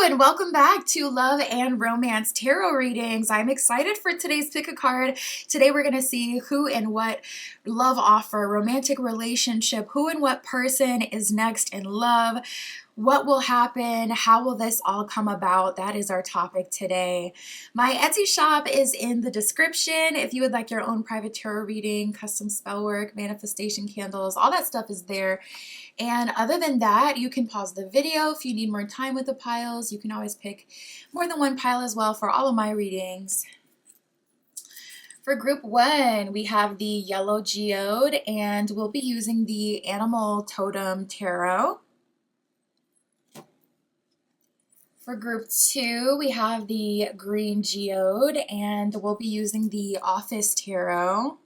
And welcome back to Love and Romance Tarot Readings. I'm excited for today's pick a card. Today we're going to see who and what love offer, romantic relationship, who and what person is next in love, what will happen, how will this all come about. That is our topic today. My Etsy shop is in the description. If you would like your own private tarot reading, custom spell work, manifestation candles, all that stuff is there. And other than that, you can pause the video if you need more time with the piles. You can always pick more than one pile as well for all of my readings. For group one, we have the Yellow Geode, and we'll be using the Animal Totem Tarot. For group two, we have the Green Geode, and we'll be using the Office Tarot.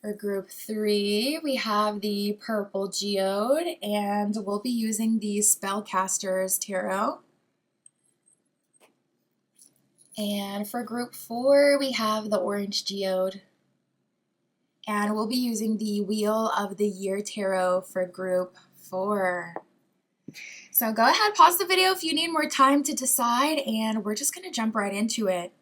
For group three, we have the Purple Geode, and we'll be using the Spellcaster's Tarot. And for group four, we have the Orange Geode, and we'll be using the Wheel of the Year Tarot for group four. So go ahead, pause the video if you need more time to decide, and we're just going to jump right into it.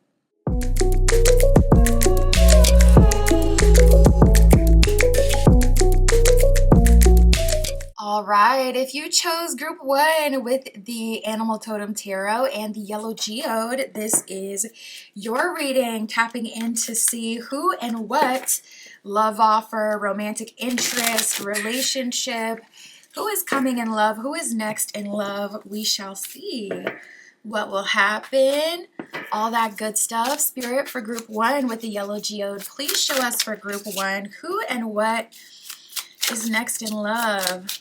All right, if you chose group one with the Animal Totem Tarot and the Yellow Geode, this is your reading, tapping in to see who and what love offer, romantic interest, relationship, who is coming in love, who is next in love. We shall see what will happen, all that good stuff. Spirit, for group one with the Yellow Geode, please show us for group one who and what is next in love.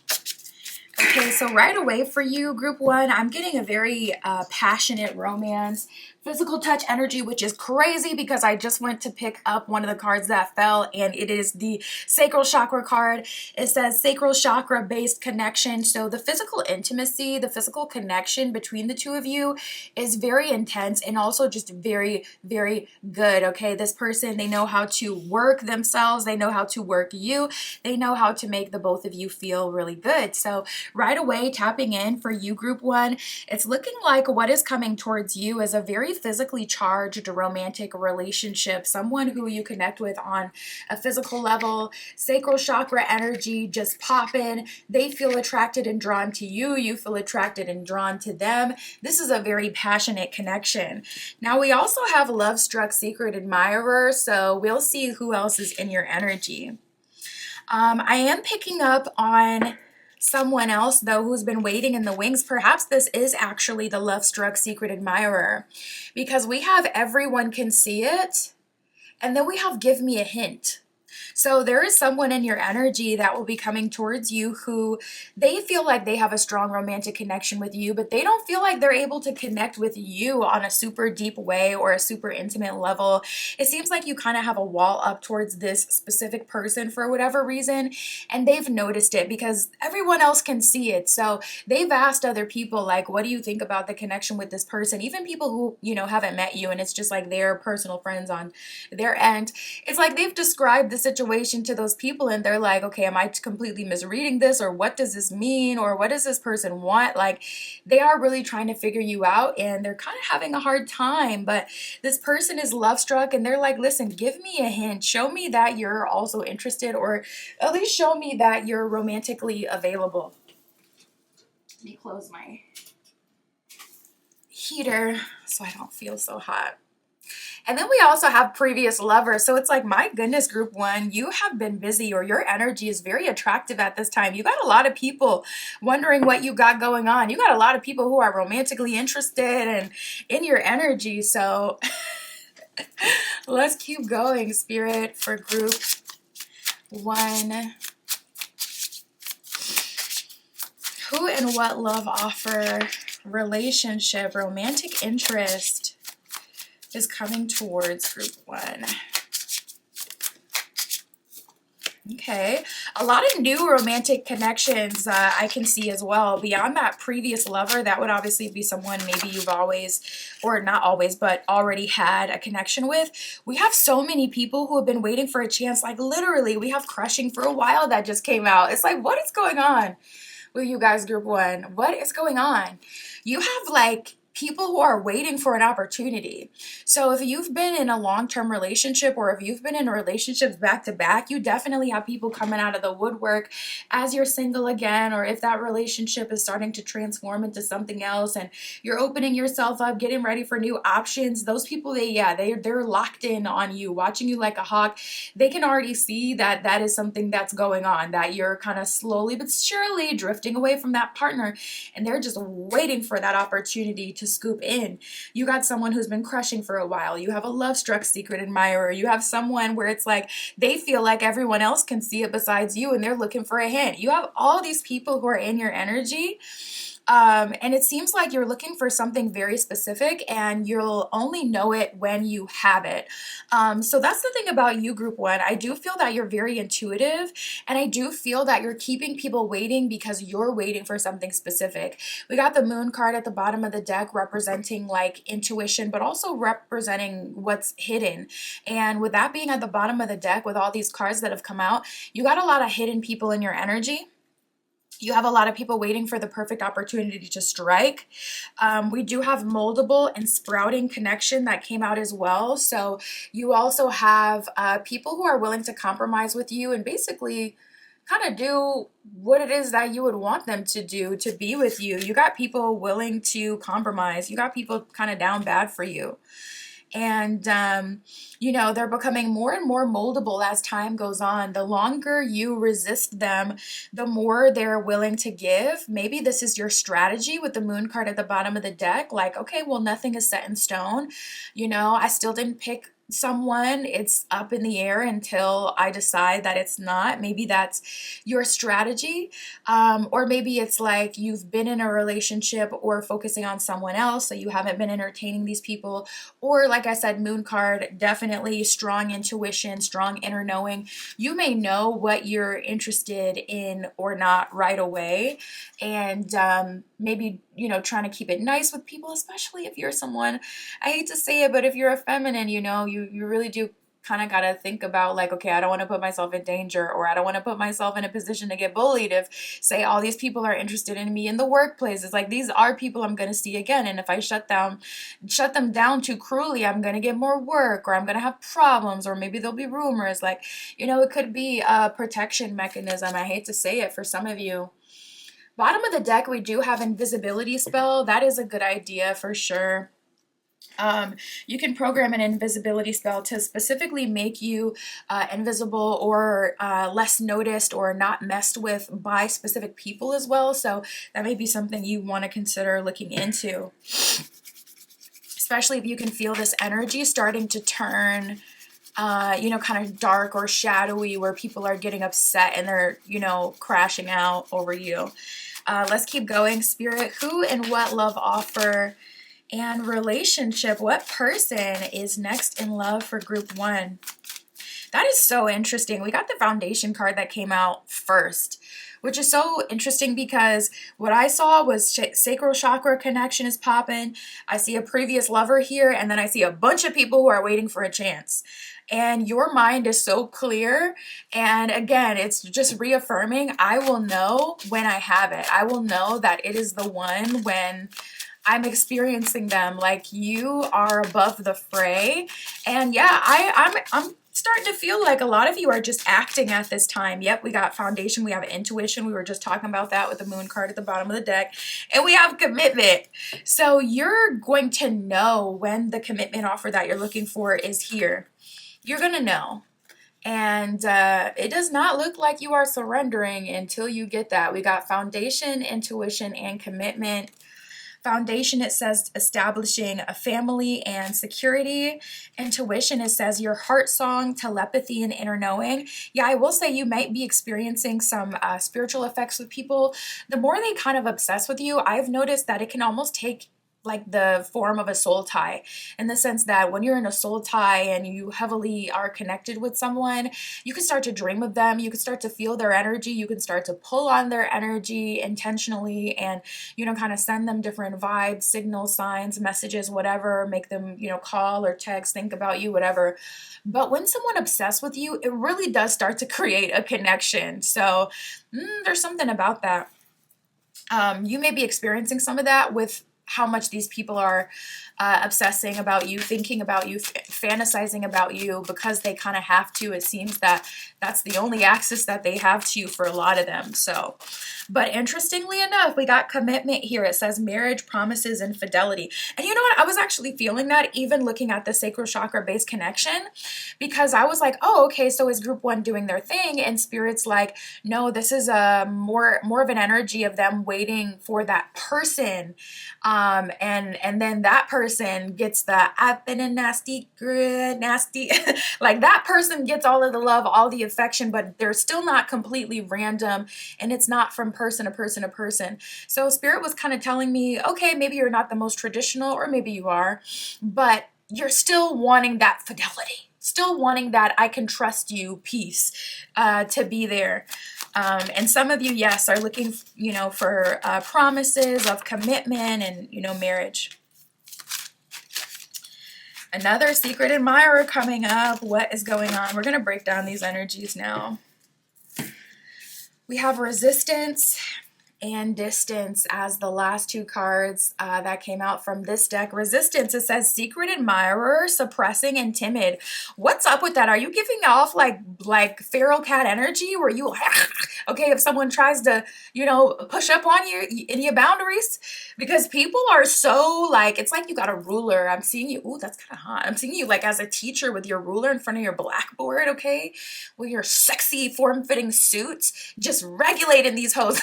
Okay, so right away for you, group one, I'm getting a very passionate romance, physical touch energy, which is crazy because I just went to pick up one of the cards that fell, and it is the Sacral Chakra card. It says Sacral Chakra based connection. So the physical intimacy, the physical connection between the two of you is very intense and also just very, very good. Okay, this person, they know how to work themselves. They know how to work you. They know how to make the both of you feel really good. So right away, tapping in for you, group one, it's looking like what is coming towards you is a very physically charged romantic relationship, someone who you connect with on a physical level, sacral chakra energy just popping. They feel attracted and drawn to you. You feel attracted and drawn to them. This is a very passionate connection. Now we also have love-struck secret admirer, so we'll see who else is in your energy. I am picking up on someone else, though, who's been waiting in the wings. Perhaps this is actually the love-struck secret admirer, because we have everyone can see it, and then we have give me a hint. So there is someone in your energy that will be coming towards you who they feel like they have a strong romantic connection with you, but they don't feel like they're able to connect with you on a super deep way or a super intimate level. It seems like you kind of have a wall up towards this specific person for whatever reason, and they've noticed it because everyone else can see it. So they've asked other people, like, what do you think about the connection with this person? Even people who, you know, haven't met you, and it's just like their personal friends on their end. It's like they've described the situation to those people, and they're like, okay, am I completely misreading this, or what does this mean, or what does this person want? Like, they are really trying to figure you out, and they're kind of having a hard time. But this person is love struck, and they're like, listen, give me a hint, show me that you're also interested, or at least show me that you're romantically available. Let me close my heater so I don't feel so hot. And then we also have previous lovers. So it's like, my goodness, group one, you have been busy, or your energy is very attractive at this time. You got a lot of people wondering what you got going on. You got a lot of people who are romantically interested and in your energy. So let's keep going, Spirit, for group one. Who and what love offer, relationship, romantic interest is coming towards group one. Okay, a lot of new romantic connections I can see as well. Beyond that previous lover, that would obviously be someone maybe you've always, or not always, but already had a connection with. We have so many people who have been waiting for a chance. Like literally, we have Crushing for a While that just came out. It's like, what is going on? with you guys, group one. What is going on? You have like people who are waiting for an opportunity. So if you've been in a long-term relationship or if you've been in relationships back to back, you definitely have people coming out of the woodwork as you're single again, or if that relationship is starting to transform into something else and you're opening yourself up, getting ready for new options. Those people, they're locked in on you, watching you like a hawk. They can already see that that is something that's going on, that you're kind of slowly but surely drifting away from that partner, and they're just waiting for that opportunity to scoop in. You got someone who's been crushing for a while. You have a love-struck secret admirer. You have someone where it's like they feel like everyone else can see it besides you and they're looking for a hint. You have all these people who are in your energy. And it seems like you're looking for something very specific and you'll only know it when you have it. So that's the thing about you, group one. I do feel that you're very intuitive, and I do feel that you're keeping people waiting because you're waiting for something specific. We got the moon card at the bottom of the deck representing like intuition, but also representing what's hidden. And with that being at the bottom of the deck with all these cards that have come out, you got a lot of hidden people in your energy. You have a lot of people waiting for the perfect opportunity to strike. We do have moldable and sprouting connection that came out as well. So you also have people who are willing to compromise with you and basically kind of do what it is that you would want them to do to be with you. You got people willing to compromise. You got people kind of down bad for you. And, they're becoming more and more moldable as time goes on. The longer you resist them, the more they're willing to give. Maybe this is your strategy with the moon card at the bottom of the deck. Like, okay, well, nothing is set in stone. I still didn't pick someone. It's up in the air until I decide that it's not. Maybe that's your strategy. Or maybe it's like you've been in a relationship or focusing on someone else, so you haven't been entertaining these people. Or like I said, moon card, definitely strong intuition, strong inner knowing. You may know what you're interested in or not right away. And maybe, trying to keep it nice with people, especially if you're someone, I hate to say it, but if you're a feminine, you really do kind of got to think about like, okay, I don't want to put myself in danger, or I don't want to put myself in a position to get bullied if, say, all these people are interested in me in the workplace. It's like, these are people I'm going to see again. And if I shut them down too cruelly, I'm going to get more work, or I'm going to have problems, or maybe there'll be rumors. Like, it could be a protection mechanism. I hate to say it for some of you. Bottom of the deck, we do have invisibility spell. That is a good idea for sure. You can program an invisibility spell to specifically make you invisible or less noticed or not messed with by specific people as well. So that may be something you want to consider looking into, especially if you can feel this energy starting to turn kind of dark or shadowy, where people are getting upset and they're, crashing out over you. Let's keep going, Spirit. Who and what love offer and relationship? What person is next in love for group one? That is so interesting. We got the foundation card that came out first, which is so interesting because what I saw was sacral chakra connection is popping. I see a previous lover here, and then I see a bunch of people who are waiting for a chance. And your mind is so clear. And again, it's just reaffirming, I will know when I have it. I will know that it is the one when I'm experiencing them. Like, you are above the fray. And yeah, I'm starting to feel like a lot of you are just acting at this time. Yep, we got foundation, we have intuition. We were just talking about that with the moon card at the bottom of the deck. And we have commitment. So you're going to know when the commitment offer that you're looking for is here. You're going to know. And it does not look like you are surrendering until you get that. We got foundation, intuition, and commitment. Foundation, it says establishing a family and security. Intuition, it says your heart song, telepathy, and inner knowing. Yeah, I will say you might be experiencing some spiritual effects with people. The more they kind of obsess with you, I've noticed that it can almost take like the form of a soul tie, in the sense that when you're in a soul tie and you heavily are connected with someone, you can start to dream of them, you can start to feel their energy, you can start to pull on their energy intentionally and, kind of send them different vibes, signals, signs, messages, whatever, make them, call or text, think about you, whatever. But when someone obsessed with you, it really does start to create a connection. So there's something about that. You may be experiencing some of that with how much these people are obsessing about you, thinking about you, fantasizing about you because they kind of have to. It seems that that's the only access that they have to you for a lot of them. So, but interestingly enough, we got commitment here. It says marriage, promises, and fidelity. And you know what? I was actually feeling that even looking at the sacral chakra base connection, because I was like, oh, okay, so is group one doing their thing? And spirit's like, no, this is a more of an energy of them waiting for that person. And then that person gets the I've been a nasty, like that person gets all of the love, all the affection, but they're still not completely random, and it's not from person to person to person. So spirit was kind of telling me, okay, maybe you're not the most traditional, or maybe you are, but you're still wanting that fidelity, still wanting that I can trust you piece to be there. And some of you, yes, are looking, for promises of commitment and, marriage. Another secret admirer coming up. What is going on? We're going to break down these energies now. We have resistance and distance as the last two cards that came out from this deck. Resistance, it says secret admirer, suppressing and timid. What's up with that? Are you giving off like feral cat energy where you okay if someone tries to push up on you in your boundaries? Because people are so like, it's like you got a ruler. I'm seeing you. Ooh, that's kind of hot. I'm seeing you like as a teacher with your ruler in front of your blackboard, okay, with your sexy form-fitting suits, just regulating these hoes.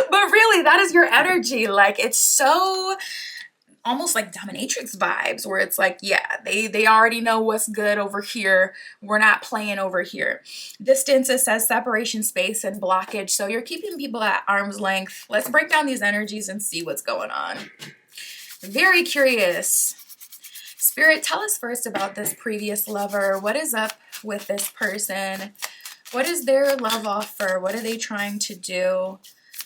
But really, that is your energy. Like, it's so almost like dominatrix vibes where it's like, yeah, they already know what's good over here. We're not playing over here. Distance, it says separation, space, and blockage. So you're keeping people at arm's length. Let's break down these energies and see what's going on. Very curious. Spirit, tell us first about this previous lover. What is up with this person? What is their love offer? What are they trying to do?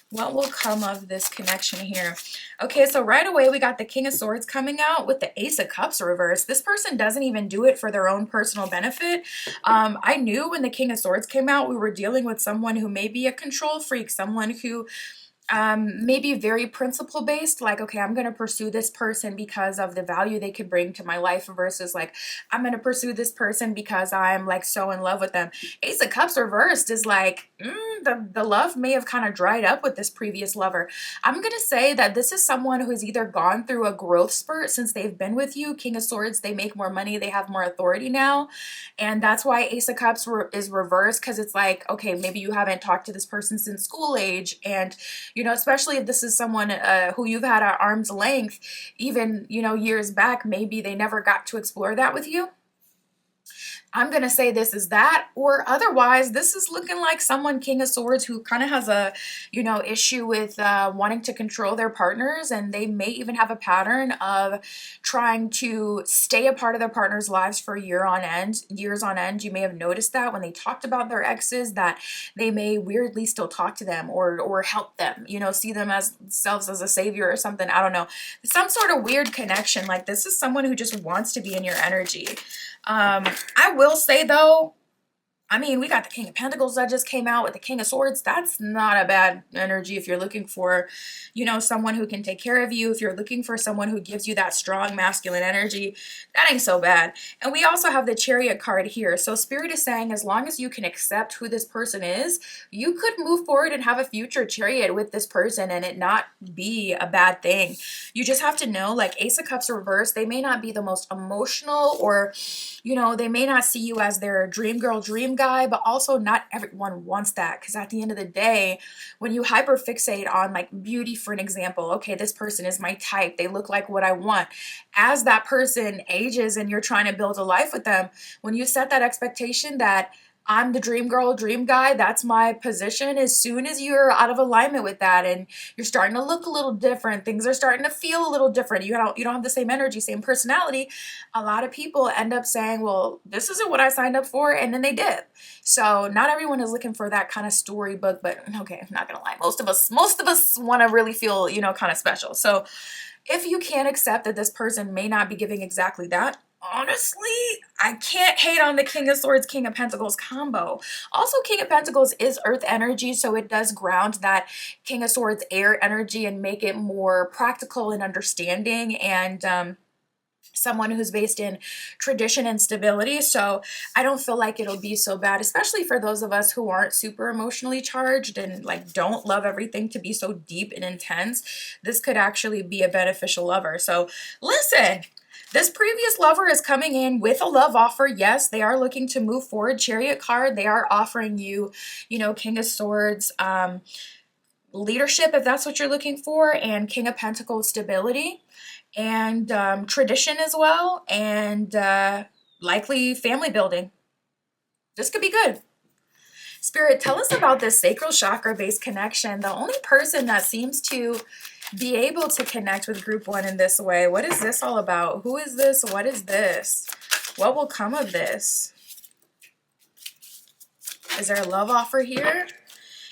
What will come of this connection here? Okay, so right away we got the King of Swords coming out with the Ace of Cups reversed. This person doesn't even do it for their own personal benefit. I knew when the King of Swords came out, we were dealing with someone who may be a control freak, someone who maybe very principle based, like, okay, I'm going to pursue this person because of the value they could bring to my life versus like, I'm going to pursue this person because I'm like so in love with them. Ace of Cups reversed is like, the love may have kind of dried up with this previous lover. I'm going to say that this is someone who has either gone through a growth spurt since they've been with you. King of Swords, they make more money, they have more authority now. And that's why Ace of Cups is reversed, because it's like, okay, maybe you haven't talked to this person since school age, and especially if this is someone who you've had at arm's length, even, years back, maybe they never got to explore that with you. I'm going to say this is that, or otherwise, this is looking like someone, King of Swords, who kind of has a, issue with wanting to control their partners, and they may even have a pattern of trying to stay a part of their partner's lives for years on end. You may have noticed that when they talked about their exes, that they may weirdly still talk to them or help them, see them as themselves as a savior or something. I don't know. Some sort of weird connection. Like, this is someone who just wants to be in your energy. I will say though, I mean, we got the King of Pentacles that just came out with the King of Swords. That's not a bad energy if you're looking for, someone who can take care of you. If you're looking for someone who gives you that strong masculine energy, that ain't so bad. And we also have the Chariot card here. So Spirit is saying, as long as you can accept who this person is, you could move forward and have a future Chariot with this person and it not be a bad thing. You just have to know, like Ace of Cups reversed, they may not be the most emotional, or, they may not see you as their dream girl, dream guy, but also not everyone wants that, because at the end of the day, when you hyperfixate on like beauty, for an example, okay, this person is my type, they look like what I want. As that person ages and you're trying to build a life with them, when you set that expectation that I'm the dream girl, dream guy, that's my position, as soon as you're out of alignment with that and you're starting to look a little different, things are starting to feel a little different, you don't have the same energy, same personality, a lot of people end up saying, well, this isn't what I signed up for, and then they dip. So not everyone is looking for that kind of storybook, but okay, I'm not gonna lie, most of us want to really feel, kind of special. So if you can't accept that this person may not be giving exactly that, honestly, I can't hate on the King of Swords, King of Pentacles combo. Also, King of Pentacles is earth energy, so it does ground that King of Swords air energy and make it more practical and understanding, and someone who's based in tradition and stability. So I don't feel like it'll be so bad, especially for those of us who aren't super emotionally charged and like don't love everything to be so deep and intense. This could actually be a beneficial lover. So listen, this previous lover is coming in with a love offer. Yes, they are looking to move forward. Chariot card, they are offering you, you know, King of Swords, leadership, if that's what you're looking for, and King of Pentacles, stability, and tradition as well, and likely family building. This could be good. Spirit, tell us about this sacral chakra based connection. The only person that seems to be able to connect with group one in this way. What is this all about? Who is this? What is this? What will come of this? Is there a love offer here?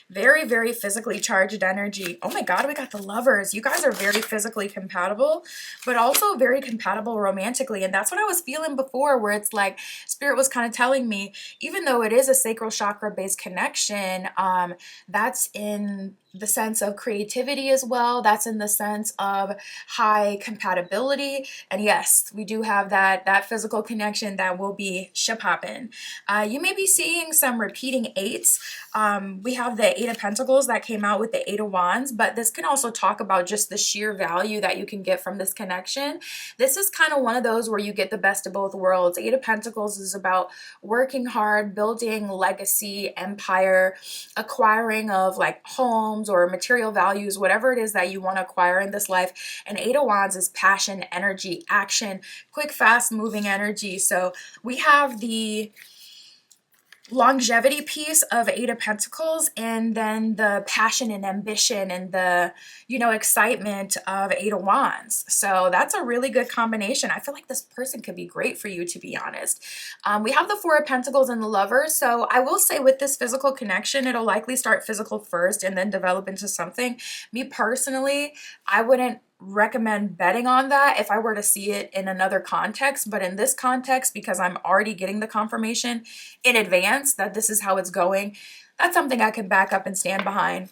Very, very physically charged energy. Oh my God, we got the lovers. You guys are very physically compatible, but also very compatible romantically. And that's what I was feeling before, where it's like Spirit was kind of telling me, even though it is a sacral chakra based connection, that's in the sense of creativity as well. That's in the sense of high compatibility. And yes, we do have that physical connection that will be ship hopping. You may be seeing some repeating eights. We have the Eight of Pentacles that came out with the Eight of Wands, but this can also talk about just the sheer value that you can get from this connection. This is kind of one of those where you get the best of both worlds. Eight of Pentacles is about working hard, building legacy, empire, acquiring of like homes or material values, whatever it is that you want to acquire in this life. And Eight of Wands is passion, energy, action, quick, fast moving energy. So we have the longevity piece of Eight of Pentacles, and then the passion and ambition and the, you know, excitement of Eight of Wands. So that's a really good combination. I feel like this person could be great for you, to be honest. We have the Four of Pentacles and the Lovers. So I will say with this physical connection, it'll likely start physical first and then develop into something. Me personally, I wouldn't recommend betting on that if I were to see it in another context, but in this context, because I'm already getting the confirmation in advance that this is how it's going, that's something I can back up and stand behind.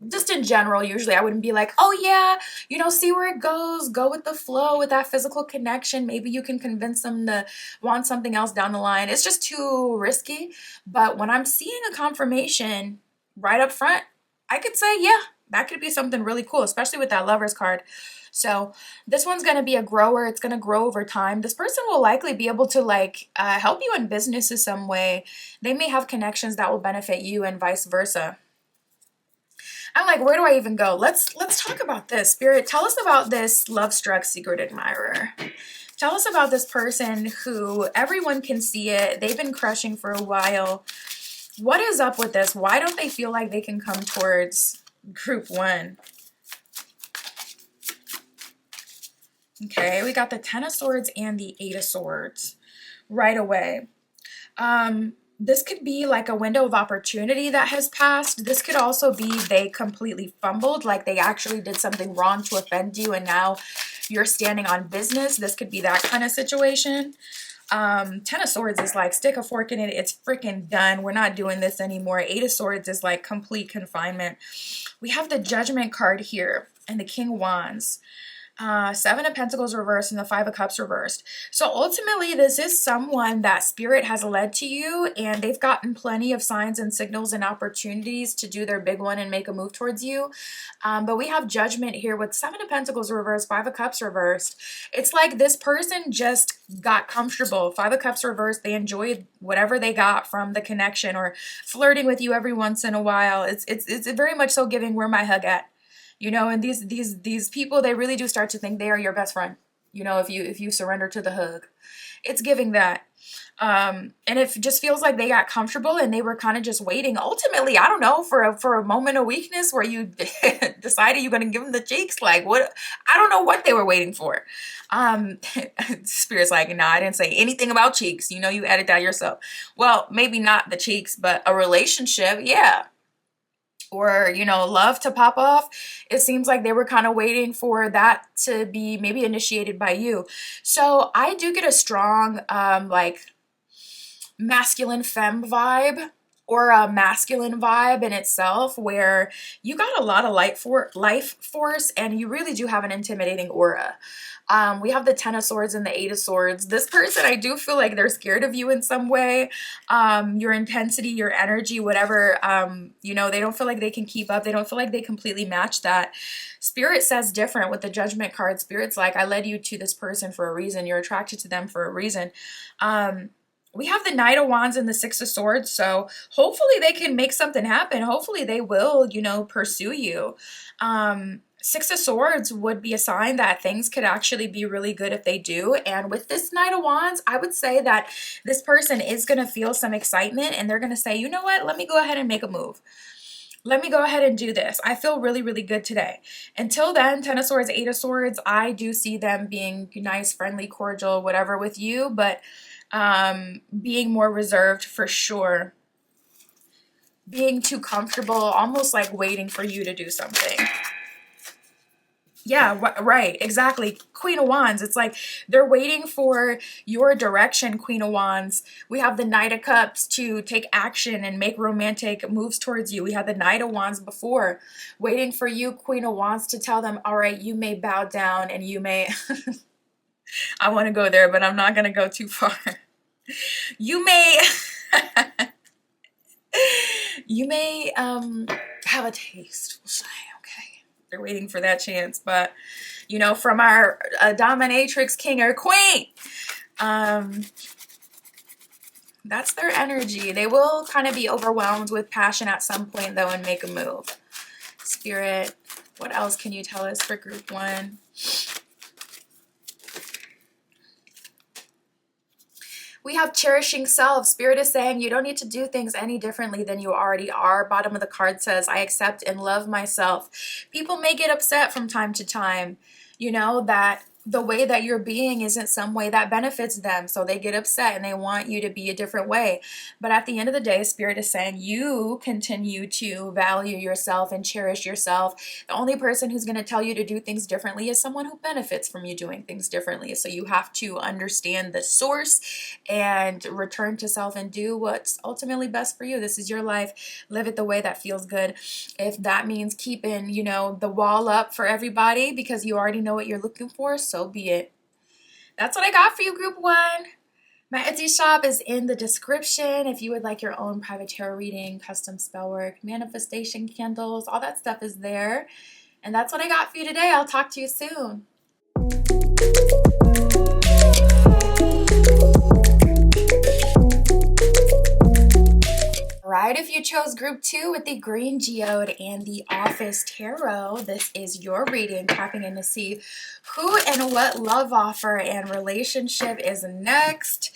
Just in general, usually I wouldn't be like, oh yeah, you know, see where it goes, go with the flow with that physical connection. Maybe you can convince them to want something else down the line. It's just too risky. But when I'm seeing a confirmation right up front, I could say, yeah, that could be something really cool, especially with that Lovers card. So this one's going to be a grower. It's going to grow over time. This person will likely be able to like help you in business in some way. They may have connections that will benefit you and vice versa. I'm like, where do I even go? Let's talk about this. Spirit, tell us about this love-struck secret admirer. Tell us about this person who everyone can see it. They've been crushing for a while. What is up with this? Why don't they feel like they can come towards group one? Okay, we got the Ten of Swords and the Eight of Swords right away. This could be like a window of opportunity that has passed. This could also be they completely fumbled, like they actually did something wrong to offend you and now you're standing on business. This could be that kind of situation. Ten of Swords is like stick a fork in it. It's freaking done. We're not doing this anymore. Eight of Swords is like complete confinement. We have the Judgment card here and the King of Wands. Seven of Pentacles reversed and the Five of Cups reversed. So ultimately, this is someone that Spirit has led to you, and they've gotten plenty of signs and signals and opportunities to do their big one and make a move towards you. But we have Judgment here with Seven of Pentacles reversed, Five of Cups reversed. It's like this person just got comfortable. Five of Cups reversed. They enjoyed whatever they got from the connection or flirting with you every once in a while. It's very much so giving where my hug at. You know, and these people, they really do start to think they are your best friend. You know, if you surrender to the hug, it's giving that. And it just feels like they got comfortable and they were kind of just waiting. Ultimately, I don't know, for a moment of weakness where you decided you're going to give them the cheeks. Like what? I don't know what they were waiting for. Spirit's like, no, I didn't say anything about cheeks. You know, you added that yourself. Well, maybe not the cheeks, but a relationship. Yeah. or, you know, love to pop off. It seems like they were kind of waiting for that to be maybe initiated by you. So I do get a strong, like, masculine femme vibe, or a masculine vibe in itself, where you got a lot of life force, and you really do have an intimidating aura. We have the Ten of Swords and the Eight of Swords. This person, I do feel like they're scared of you in some way. Your intensity, your energy, whatever, you know, they don't feel like they can keep up. They don't feel like they completely match that. Spirit says different with the Judgment card. Spirit's like, I led you to this person for a reason. You're attracted to them for a reason. We have the Knight of Wands and the Six of Swords, so hopefully they can make something happen. Hopefully they will, you know, pursue you. Six of Swords would be a sign that things could actually be really good if they do. And with this Knight of Wands, I would say that this person is going to feel some excitement, and they're going to say, you know what, let me go ahead and make a move. Let me go ahead and do this. I feel really, really good today. Until then, Ten of Swords, Eight of Swords, I do see them being nice, friendly, cordial, whatever with you, but being more reserved for sure. Being too comfortable, almost like waiting for you to do something. Yeah, right, exactly. Queen of Wands, it's like they're waiting for your direction, Queen of Wands. We have the Knight of Cups to take action and make romantic moves towards you. We had the Knight of Wands before, waiting for you, Queen of Wands, to tell them, all right, you may bow down and you may... I want to go there, but I'm not going to go too far. You may... you may have a taste, we'll say. They're waiting for that chance, but you know, from our dominatrix, king or queen, that's their energy. They will kind of be overwhelmed with passion at some point though and make a move. Spirit, what else can you tell us for group one? We have cherishing self. Spirit is saying you don't need to do things any differently than you already are. Bottom of the card says, I accept and love myself. People may get upset from time to time, you know, that the way that you're being isn't some way that benefits them. So they get upset and they want you to be a different way. But at the end of the day, Spirit is saying you continue to value yourself and cherish yourself. The only person who's going to tell you to do things differently is someone who benefits from you doing things differently. So you have to understand the source and return to self and do what's ultimately best for you. This is your life. Live it the way that feels good. If that means keeping, you know, the wall up for everybody because you already know what you're looking for, so be it. That's what I got for you, group one. My Etsy shop is in the description. If you would like your own private tarot reading, custom spell work, manifestation candles, all that stuff is there. And that's what I got for you today. I'll talk to you soon. Right, if you chose group 2 with the green geode and the office tarot, this is your reading, tapping in to see who and what love offer and relationship is next.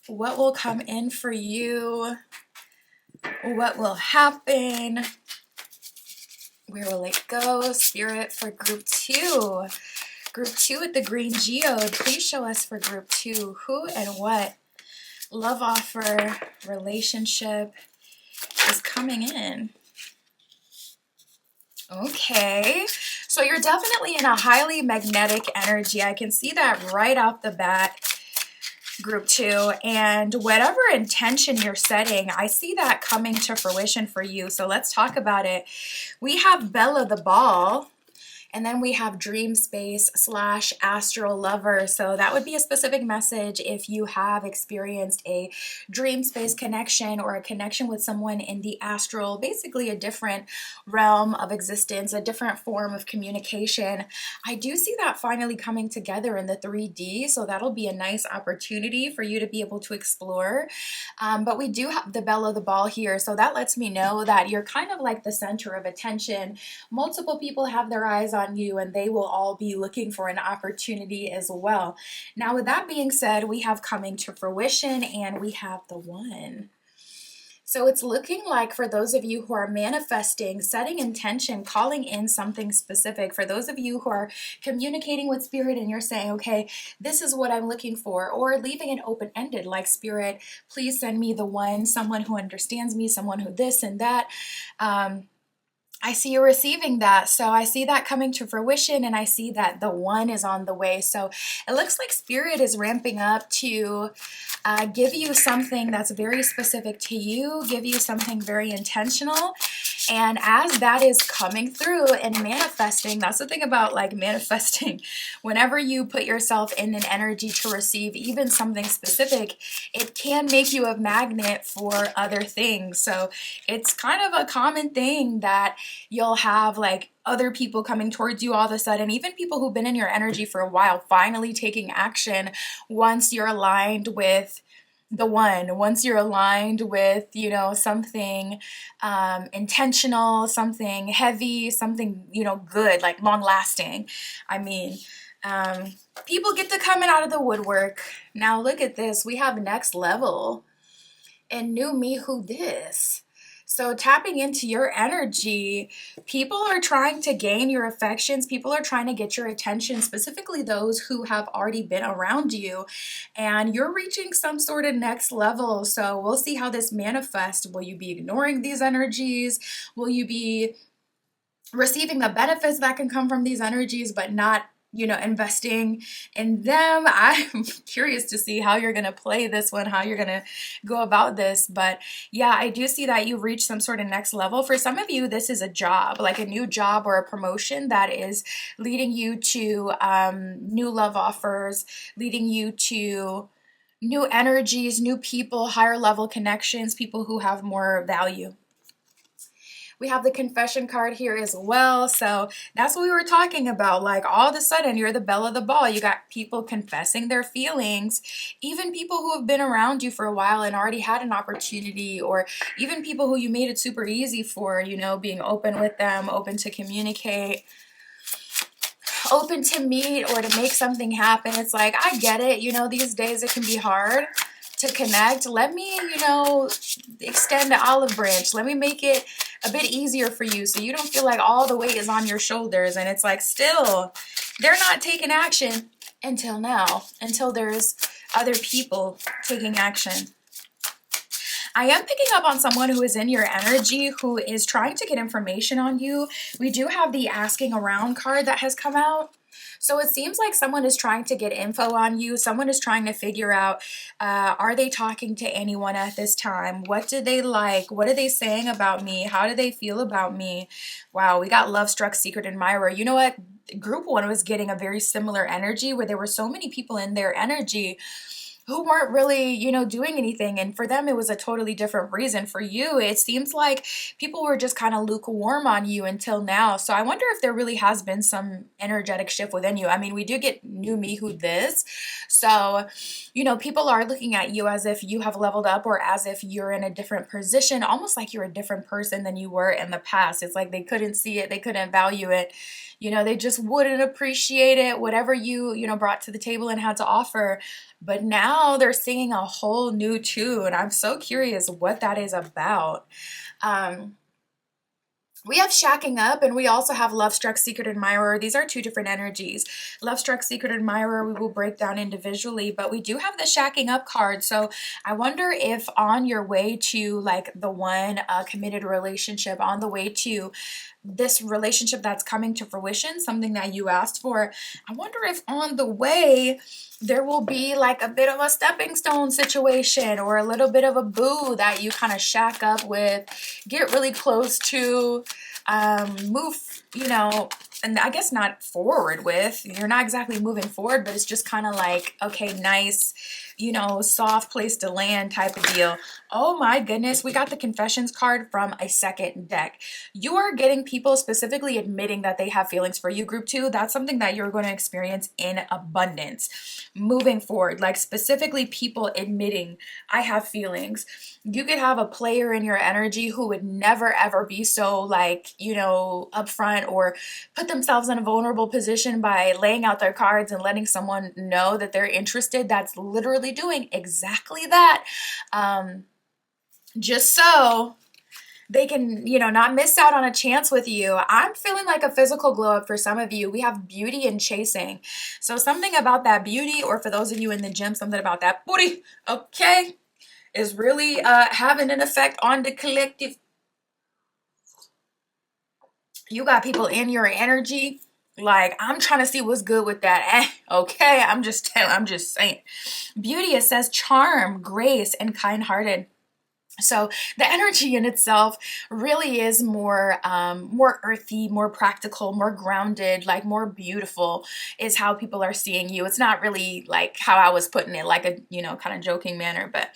What will come in for you? What will happen? Where will it go? Spirit for group 2. Group 2 with the green geode. Please show us for group 2 who and what love offer, relationship is coming in. Okay, so you're definitely in a highly magnetic energy. I can see that right off the bat, group 2, and whatever intention you're setting, I see that coming to fruition for you. So let's talk about it. We have Bella the Ball. And then we have dream space / astral lover. So that would be a specific message if you have experienced a dream space connection or a connection with someone in the astral, basically a different realm of existence, a different form of communication. I do see that finally coming together in the 3D. So that'll be a nice opportunity for you to be able to explore. But we do have the Bella the Ball here. So that lets me know that you're kind of like the center of attention. Multiple people have their eyes on you, and they will all be looking for an opportunity as well. Now, with that being said, we have coming to fruition, and we have the one. So it's looking like for those of you who are manifesting, setting intention, calling in something specific, for those of you who are communicating with spirit and you're saying, okay, this is what I'm looking for, or leaving it open-ended, like spirit, please send me the one, someone who understands me, someone who this and that. I see you receiving that. So I see that coming to fruition, and I see that the one is on the way. So it looks like spirit is ramping up to give you something that's very specific to you, give you something very intentional. And as that is coming through and manifesting, that's the thing about like manifesting. Whenever you put yourself in an energy to receive even something specific, it can make you a magnet for other things. So it's kind of a common thing that you'll have like other people coming towards you all of a sudden, even people who've been in your energy for a while, finally taking action once you're aligned with the one, once you're aligned with, you know, something intentional, something heavy, something, you know, good, like long lasting. I mean, people get to coming out of the woodwork. Now look at this. We have next level and new me who this. So tapping into your energy, people are trying to gain your affections. People are trying to get your attention, specifically those who have already been around you. And you're reaching some sort of next level. So we'll see how this manifests. Will you be ignoring these energies? Will you be receiving the benefits that can come from these energies, but not, you know, investing in them? I'm curious to see how you're going to play this one, how you're going to go about this. But yeah, I do see that you've reached some sort of next level. For some of you, this is a job, like a new job or a promotion that is leading you to new love offers, leading you to new energies, new people, higher level connections, people who have more value. We have the confession card here as well. So that's what we were talking about. Like all of a sudden, you're the belle of the ball. You got people confessing their feelings, even people who have been around you for a while and already had an opportunity, or even people who you made it super easy for, you know, being open with them, open to communicate, open to meet or to make something happen. It's like, I get it. You know, these days it can be hard to connect. Let me, you know, extend the olive branch. Let me make it a bit easier for you so you don't feel like all the weight is on your shoulders. And it's like, still, they're not taking action until now, until there's other people taking action. I am picking up on someone who is in your energy who is trying to get information on you. We do have the asking around card that has come out. So it seems like someone is trying to get info on you. Someone is trying to figure out, are they talking to anyone at this time? What do they like? What are they saying about me? How do they feel about me? Wow, we got Love Struck Secret Admirer. You know what? Group 1 was getting a very similar energy where there were so many people in their energy who weren't really, you know, doing anything. And for them, it was a totally different reason. For you, it seems like people were just kind of lukewarm on you until now. So I wonder if there really has been some energetic shift within you. I mean, we do get new me who this. So, you know, people are looking at you as if you have leveled up or as if you're in a different position, almost like you're a different person than you were in the past. It's like they couldn't see it. They couldn't value it. You know, they just wouldn't appreciate it, whatever you know, brought to the table and had to offer. But now they're singing a whole new tune. I'm so curious what that is about. We have Shacking Up, and we also have Love Struck Secret Admirer. These are two different energies. Love Struck Secret Admirer we will break down individually, but we do have the Shacking Up card. So I wonder if on your way to like the one committed relationship, on the way to this relationship that's coming to fruition, something that you asked for, I wonder if on the way there will be like a bit of a stepping stone situation or a little bit of a boo that you kind of shack up with, get really close to, move, you know, and I guess not forward with. You're not exactly moving forward, but it's just kind of like, okay, nice, you know, soft place to land type of deal. Oh my goodness, we got the confessions card from a second deck. You are getting people specifically admitting that they have feelings for you, group 2. That's something that you're going to experience in abundance moving forward, like specifically people admitting I have feelings. You could have a player in your energy who would never ever be so like, you know, upfront or put themselves in a vulnerable position by laying out their cards and letting someone know that they're interested. That's literally doing exactly that. just so they can, not miss out on a chance with you. I'm feeling like a physical glow up for some of you. We have beauty and chasing. So something about that beauty, or for those of you in the gym, something about that booty, okay, is really having an effect on the collective. You got people in your energy. Like, I'm trying to see what's good with that. Okay, I'm just saying. Beauty, it says charm, grace, and kind-hearted. So the energy in itself really is more earthy, more practical, more grounded, like more beautiful is how people are seeing you. It's not really like how I was putting it, like a, kind of joking manner, but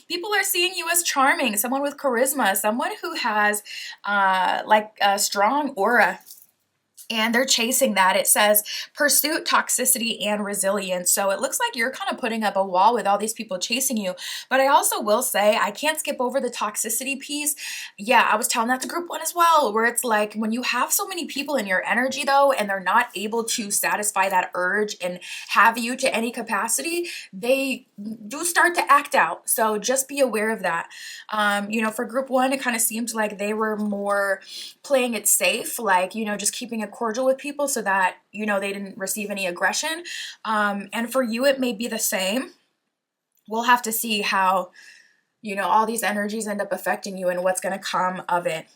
people are seeing you as charming, someone with charisma, someone who has like a strong aura, and they're chasing that. It says pursuit, toxicity, and resilience. So it looks like you're kind of putting up a wall with all these people chasing you. But I also will say, I can't skip over the toxicity piece. Yeah, I was telling that to group one as well, where it's like when you have so many people in your energy though, and they're not able to satisfy that urge and have you to any capacity, they do start to act out. So just be aware of that. For group one, it kind of seems like they were more playing it safe, like, just keeping it cordial with people so that, they didn't receive any aggression. And for you, it may be the same. We'll have to see how, all these energies end up affecting you and what's going to come of it.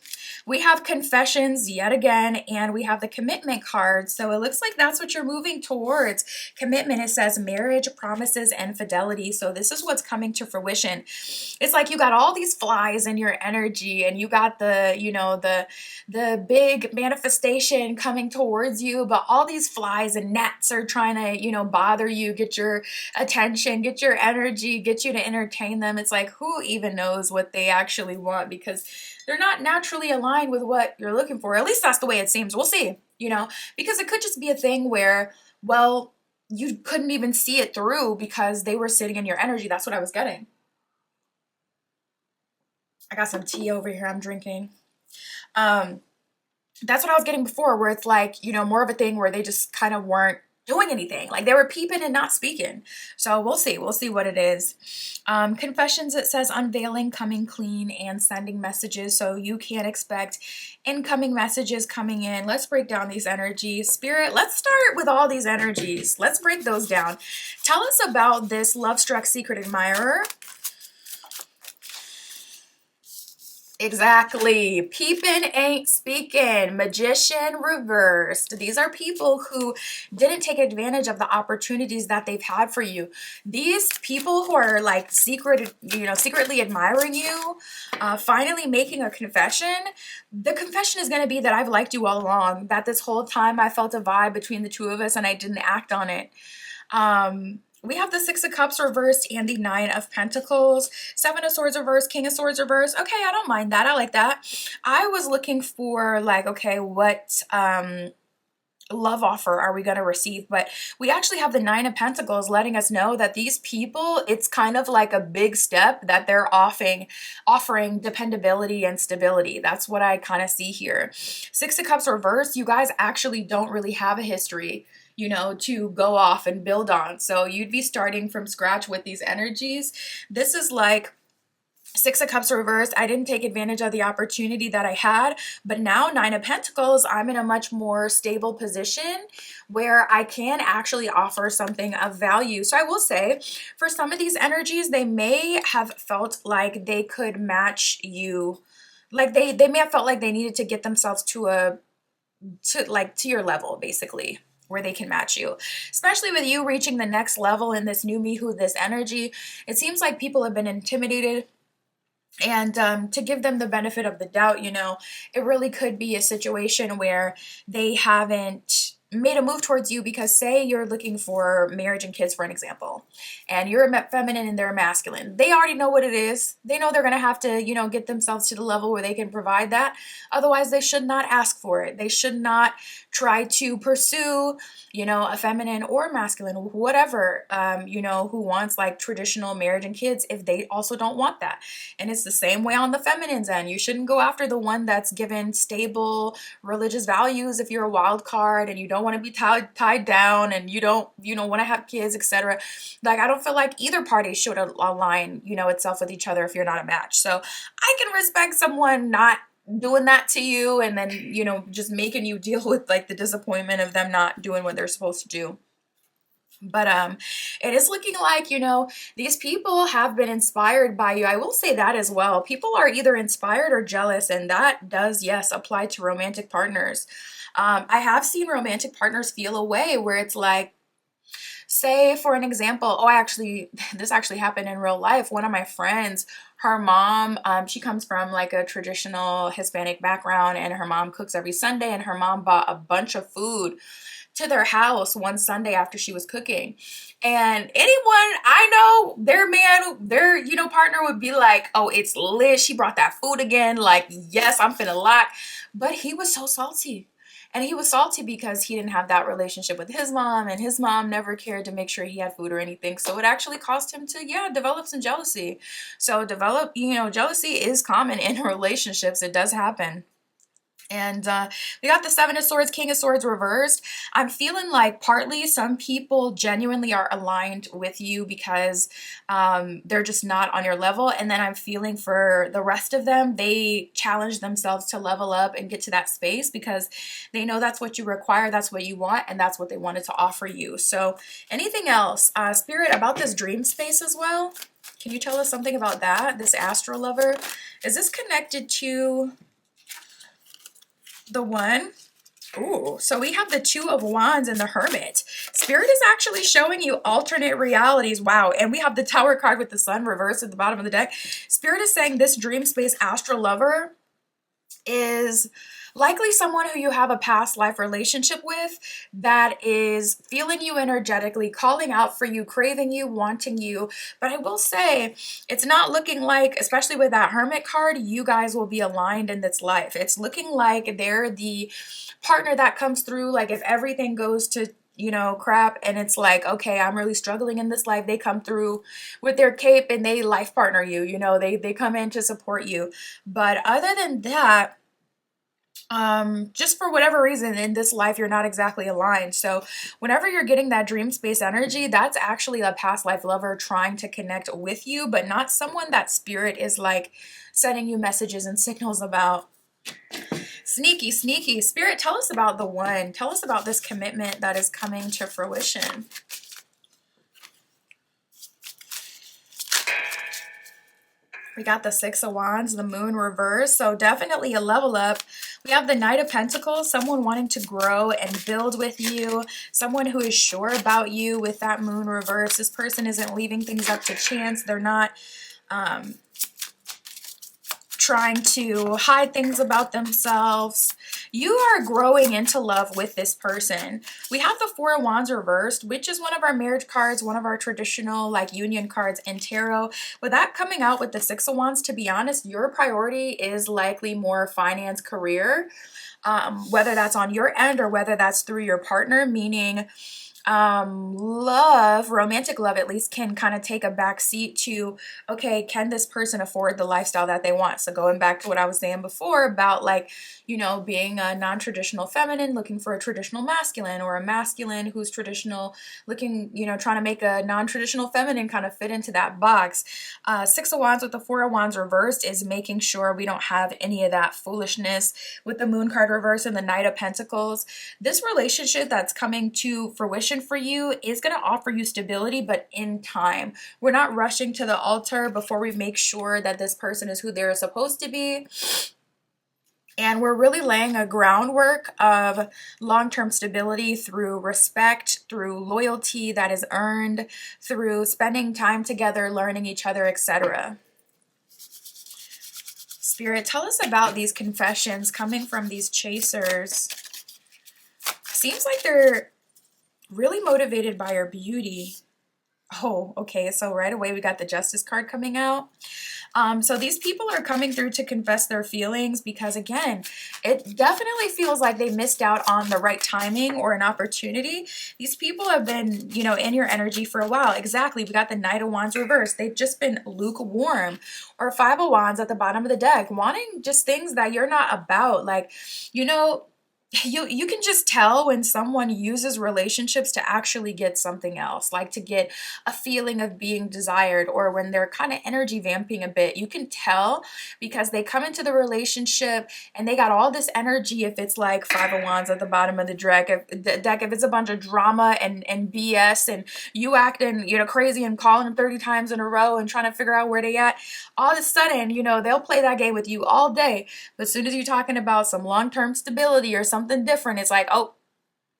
We have confessions yet again, and we have the commitment card. So it looks like that's what you're moving towards. Commitment, it says marriage, promises, and fidelity. So this is what's coming to fruition. It's like you got all these flies in your energy, and you got the big manifestation coming towards you, but all these flies and gnats are trying to, bother you, get your attention, get your energy, get you to entertain them. It's like, who even knows what they actually want, because they're not naturally aligned with what you're looking for. At least that's the way it seems. We'll see, because it could just be a thing where, well, you couldn't even see it through because they were sitting in your energy. That's what I was getting. I got some tea over here I'm drinking. That's what I was getting before, where it's like, more of a thing where they just kind of weren't doing anything. Like they were peeping and not speaking. So we'll see. We'll see what it is. Confessions, it says unveiling, coming clean, and sending messages. So you can expect incoming messages coming in. Let's break down these energies. Spirit, let's start with all these energies. Let's break those down. Tell us about this love-struck secret admirer. Exactly. Peeping ain't speaking. Magician reversed. These are people who didn't take advantage of the opportunities that they've had for you. These people who are like secretly admiring you, finally making a confession. The confession is going to be that I've liked you all along, that this whole time I felt a vibe between the two of us and I didn't act on it. We have the Six of Cups reversed and the Nine of Pentacles. Seven of Swords reversed, King of Swords reversed. Okay, I don't mind that. I like that. I was looking for like, okay, what love offer are we going to receive? But we actually have the Nine of Pentacles letting us know that these people, it's kind of like a big step that they're offering dependability and stability. That's what I kind of see here. Six of Cups reversed, you guys actually don't really have a history, to go off and build on. So you'd be starting from scratch with these energies. This is like Six of Cups reversed. I didn't take advantage of the opportunity that I had, but now Nine of Pentacles, I'm in a much more stable position where I can actually offer something of value. So I will say, for some of these energies, they may have felt like they could match you. Like they may have felt like they needed to get themselves to your level, basically, where they can match you. Especially with you reaching the next level in this new me, who this energy, it seems like people have been intimidated. And to give them the benefit of the doubt, it really could be a situation where they haven't made a move towards you, because say you're looking for marriage and kids, for an example, and you're a feminine and they're a masculine. They already know what it is. They know they're going to have to, get themselves to the level where they can provide that. Otherwise, they should not ask for it. They should not try to pursue, a feminine or masculine, whatever, who wants like traditional marriage and kids, if they also don't want that. And it's the same way on the feminine's end. You shouldn't go after the one that's given stable religious values if you're a wild card and you don't want to be tied down, and you don't, want to have kids, etc. Like, I don't feel like either party should align, itself with each other if you're not a match. So I can respect someone not doing that to you, and then, just making you deal with like the disappointment of them not doing what they're supposed to do. But it is looking like, these people have been inspired by you. I will say that as well. People are either inspired or jealous, and that does, yes, apply to romantic partners. I have seen romantic partners feel a way where it's like, say for an example, this actually happened in real life. One of my friends, her mom, she comes from like a traditional Hispanic background, and her mom cooks every Sunday, and her mom bought a bunch of food to their house one Sunday after she was cooking. And anyone I know, their partner would be like, oh, it's lit. She brought that food again. Like, yes, I'm finna lock. But he was so salty. And he was salty because he didn't have that relationship with his mom, and his mom never cared to make sure he had food or anything. So it actually caused him to, develop some jealousy. So jealousy is common in relationships. It does happen. And we got the Seven of Swords, King of Swords reversed. I'm feeling like partly some people genuinely are aligned with you because they're just not on your level. And then I'm feeling for the rest of them, they challenge themselves to level up and get to that space because they know that's what you require, that's what you want, and that's what they wanted to offer you. So anything else, Spirit, about this dream space as well? Can you tell us something about that, this astral lover? Is this connected to the one? Ooh, so we have the Two of Wands and the Hermit. Spirit is actually showing you alternate realities. Wow. And we have the Tower card with the Sun reversed at the bottom of the deck. Spirit is saying this dream space astral lover is likely someone who you have a past life relationship with that is feeling you energetically, calling out for you, craving you, wanting you. But I will say, it's not looking like, especially with that Hermit card, you guys will be aligned in this life. It's looking like they're the partner that comes through. Like if everything goes to crap, and it's like, okay, I'm really struggling in this life, they come through with their cape and they life partner you, they come in to support you. But other than that, just for whatever reason in this life, you're not exactly aligned. So whenever you're getting that dream space energy, that's actually a past life lover trying to connect with you, but not someone that Spirit is like sending you messages and signals about. Sneaky, sneaky. Spirit, tell us about the one. Tell us about this commitment that is coming to fruition. We got the Six of Wands, the Moon reverse, so definitely a level up. We have the Knight of Pentacles, someone wanting to grow and build with you, someone who is sure about you with that Moon reverse. This person isn't leaving things up to chance. They're not trying to hide things about themselves. You are growing into love with this person. We have the Four of Wands reversed, which is one of our marriage cards, one of our traditional like union cards in tarot. With that coming out with the Six of Wands, to be honest, your priority is likely more finance, career, whether that's on your end or whether that's through your partner, meaning love, romantic love at least, can kind of take a back seat to, okay, can this person afford the lifestyle that they want? So going back to what I was saying before about like, being a non-traditional feminine looking for a traditional masculine, or a masculine who's traditional looking, trying to make a non-traditional feminine kind of fit into that box. Six of Wands with the Four of Wands reversed is making sure we don't have any of that foolishness with the Moon card reversed and the Knight of Pentacles. This relationship that's coming to fruition for you is going to offer you stability, but in time. We're not rushing to the altar before we make sure that this person is who they're supposed to be. And we're really laying a groundwork of long-term stability through respect, through loyalty that is earned, through spending time together, learning each other, etc. Spirit, tell us about these confessions coming from these chasers. Seems like they're really motivated by your beauty. Oh, okay, so right away we got the Justice card coming out. So these people are coming through to confess their feelings because, again, it definitely feels like they missed out on the right timing or an opportunity. These people have been, in your energy for a while. Exactly. We got the Knight of Wands reversed. They've just been lukewarm. Or Five of Wands at the bottom of the deck, wanting just things that you're not about. Like, you can just tell when someone uses relationships to actually get something else, like to get a feeling of being desired, or when they're kind of energy vamping a bit. You can tell because they come into the relationship and they got all this energy. If it's like Five of Wands at the bottom of the deck, if it's a bunch of drama and BS, and you acting, crazy and calling them 30 times in a row and trying to figure out where they at, all of a sudden, they'll play that game with you all day. But as soon as you're talking about some long-term stability or something different, it's like, oh,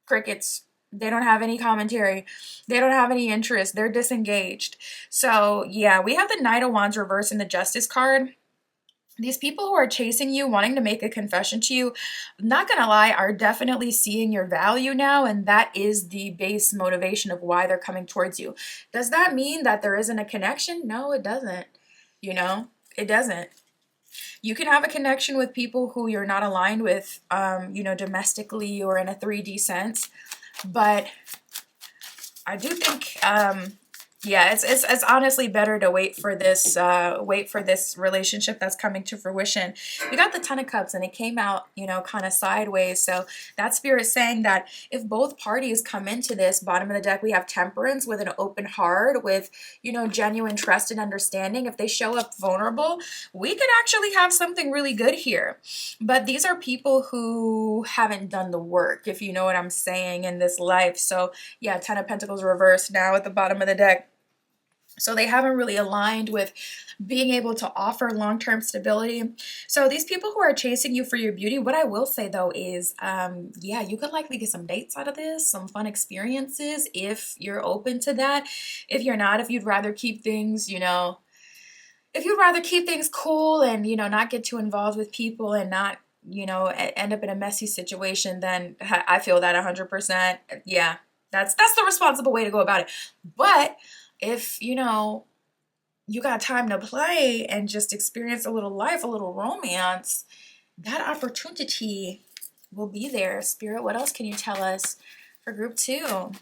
crickets. They don't have any commentary. They don't have any interest. They're disengaged. So yeah, we have the Knight of Wands reversed in the Justice card. These people who are chasing you, wanting to make a confession to you, not gonna lie, are definitely seeing your value now, and that is the base motivation of why they're coming towards you. Does that mean that there isn't a connection? No, it doesn't. It doesn't. You can have a connection with people who you're not aligned with, domestically or in a 3D sense. But I do think, yeah, it's honestly better to wait for this relationship that's coming to fruition. We got the Ten of Cups and it came out, kind of sideways. So that spirit saying that if both parties come into this, bottom of the deck, we have Temperance with an open heart, with, genuine trust and understanding. If they show up vulnerable, we could actually have something really good here. But these are people who haven't done the work, if you know what I'm saying, in this life. So yeah, Ten of Pentacles reversed now at the bottom of the deck. So they haven't really aligned with being able to offer long-term stability. So these people who are chasing you for your beauty, what I will say though is, yeah, you could likely get some dates out of this, some fun experiences if you're open to that. If you're not, if you'd rather keep things, if you'd rather keep things cool and, not get too involved with people and not, end up in a messy situation, then I feel that 100%. Yeah, that's the responsible way to go about it. But if, you got time to play and just experience a little life, a little romance, that opportunity will be there. Spirit, what else can you tell us for group 2?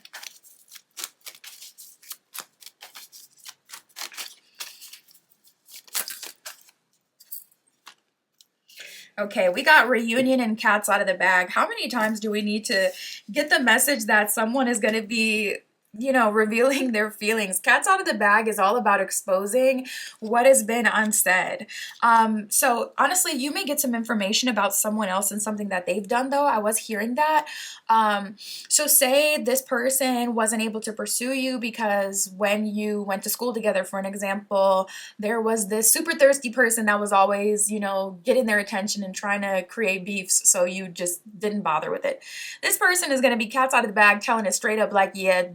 Okay, we got reunion and cats out of the bag. How many times do we need to get the message that someone is going to be, revealing their feelings? Cats out of the bag is all about exposing what has been unsaid. So honestly, you may get some information about someone else and something that they've done, though. I was hearing that. So say this person wasn't able to pursue you because when you went to school together, for an example, there was this super thirsty person that was always, getting their attention and trying to create beefs, so you just didn't bother with it. This person is going to be cats out of the bag, telling it straight up, like, yeah,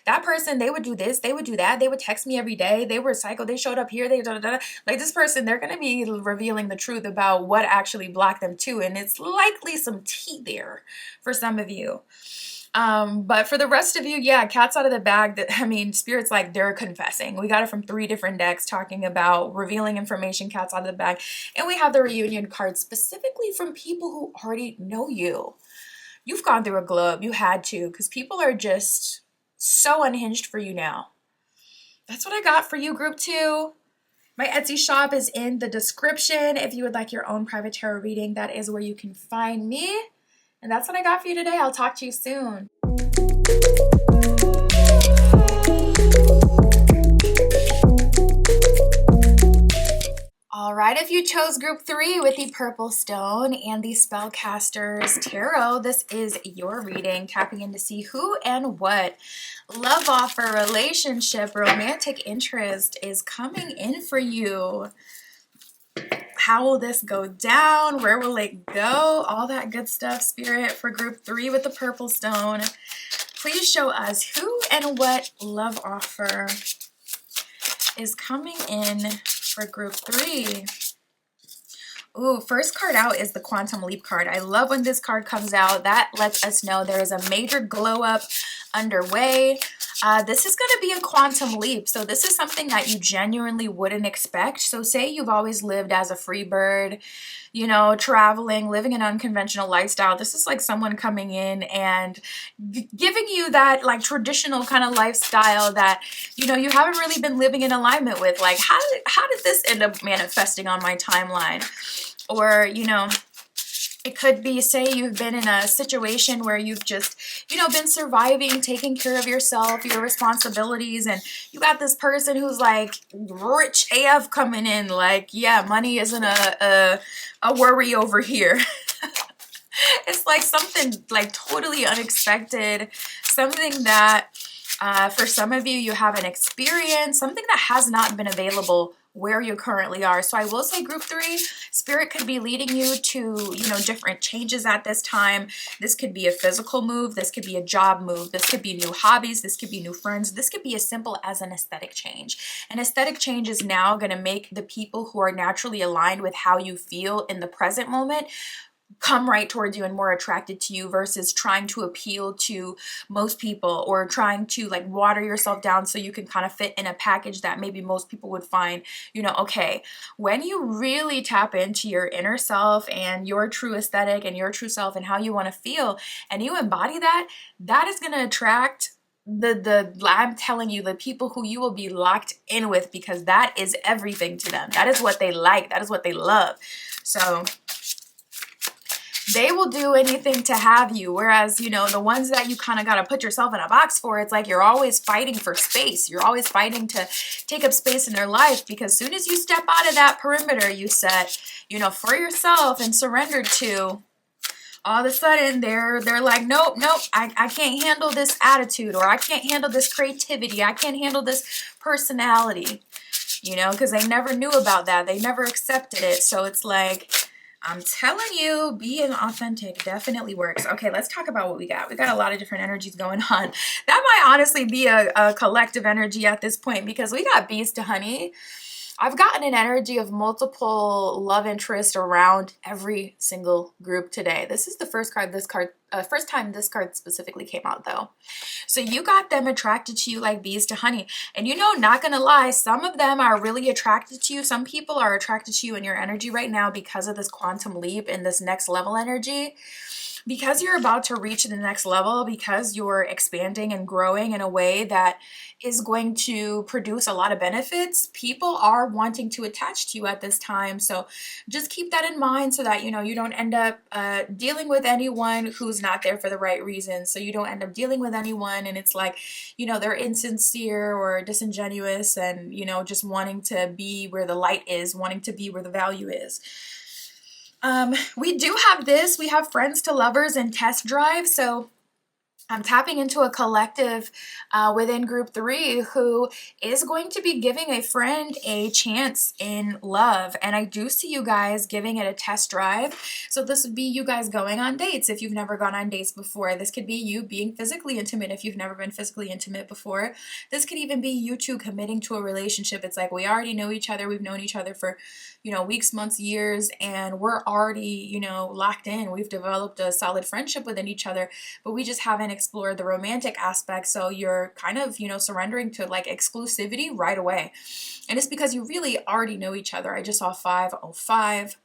that person, they would do this, they would do that, they would text me every day, they were psycho, they showed up here, they da, da, da. Like, this person, they're going to be revealing the truth about what actually blocked them too, and it's likely some tea there for some of you. But for the rest of you, yeah, cats out of the bag. Spirit's like they're confessing. We got it from 3 different decks talking about revealing information, cats out of the bag. And we have the reunion card specifically from people who already know you. You've gone through a globe. You had to, because people are just so unhinged for you now. That's what I got for you, group 2. My Etsy shop is in the description. If you would like your own private tarot reading, that is where you can find me. And that's what I got for you today. I'll talk to you soon. All right, if you chose group 3 with the purple stone and the Spellcaster's Tarot, this is your reading, tapping in to see who and what love offer, relationship, romantic interest is coming in for you. How will this go down? Where will it go? All that good stuff, Spirit, for group 3 with the purple stone. Please show us who and what love offer is coming in for group 3. Ooh, first card out is the Quantum Leap card. I love when this card comes out. That lets us know there is a major glow up underway. This is going to be a quantum leap. So this is something that you genuinely wouldn't expect. So say you've always lived as a free bird, traveling, living an unconventional lifestyle. This is like someone coming in and giving you that like traditional kind of lifestyle that, you haven't really been living in alignment with. Like, how did this end up manifesting on my timeline? Or, It could be, say you've been in a situation where you've just, been surviving, taking care of yourself, your responsibilities, and you got this person who's like rich AF coming in. Like, yeah, money isn't a worry over here. It's like something like totally unexpected, something that for some of you, you haven't experienced, something that has not been available where you currently are. So I will say group 3, spirit could be leading you to, different changes at this time. This could be a physical move. This could be a job move. This could be new hobbies. This could be new friends. This could be as simple as an aesthetic change. An aesthetic change is now going to make the people who are naturally aligned with how you feel in the present moment come right towards you and more attracted to you, versus trying to appeal to most people or trying to like water yourself down so you can kind of fit in a package that maybe most people would find, okay. When you really tap into your inner self and your true aesthetic and your true self and how you want to feel, and you embody that, that is going to attract I'm telling you, the people who you will be locked in with, because that is everything to them. That is what they like. That is what they love. So they will do anything to have you. Whereas, the ones that you kind of got to put yourself in a box for, it's like you're always fighting for space. You're always fighting to take up space in their life, because soon as you step out of that perimeter you set, for yourself and surrendered to, all of a sudden they're like, nope, I can't handle this attitude, or I can't handle this creativity. I can't handle this personality, because they never knew about that. They never accepted it. So it's like, I'm telling you, being authentic definitely works. Okay, let's talk about what we got. We got a lot of different energies going on. That might honestly be a collective energy at this point, because we got bees to honey. I've gotten an energy of multiple love interest around every single group today. This is the first time this card specifically came out though. So you got them attracted to you like bees to honey. And not gonna lie, some of them are really attracted to you. Some people are attracted to you in your energy right now because of this quantum leap and this next level energy. Because you're about to reach the next level, because you're expanding and growing in a way that is going to produce a lot of benefits, people are wanting to attach to you at this time. So just keep that in mind, so that, you don't end up dealing with anyone who's not there for the right reasons. So you don't end up dealing with anyone and it's like, they're insincere or disingenuous and, just wanting to be where the light is, wanting to be where the value is. We do have this. We have friends to lovers and test drive. So I'm tapping into a collective within group 3 who is going to be giving a friend a chance in love. And I do see you guys giving it a test drive. So this would be you guys going on dates if you've never gone on dates before. This could be you being physically intimate if you've never been physically intimate before. This could even be you two committing to a relationship. It's like, we already know each other. We've known each other for, weeks, months, years, and we're already, locked in. We've developed a solid friendship within each other, but we just haven't explored the romantic aspect. So you're kind of, surrendering to like exclusivity right away. And it's because you really already know each other. I just saw 505.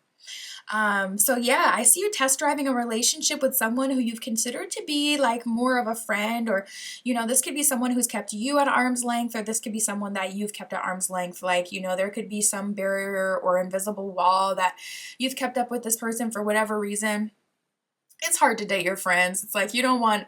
So yeah, I see you test driving a relationship with someone who you've considered to be like more of a friend, or, this could be someone who's kept you at arm's length, or this could be someone that you've kept at arm's length. Like, there could be some barrier or invisible wall that you've kept up with this person for whatever reason. It's hard to date your friends. It's like you don't want,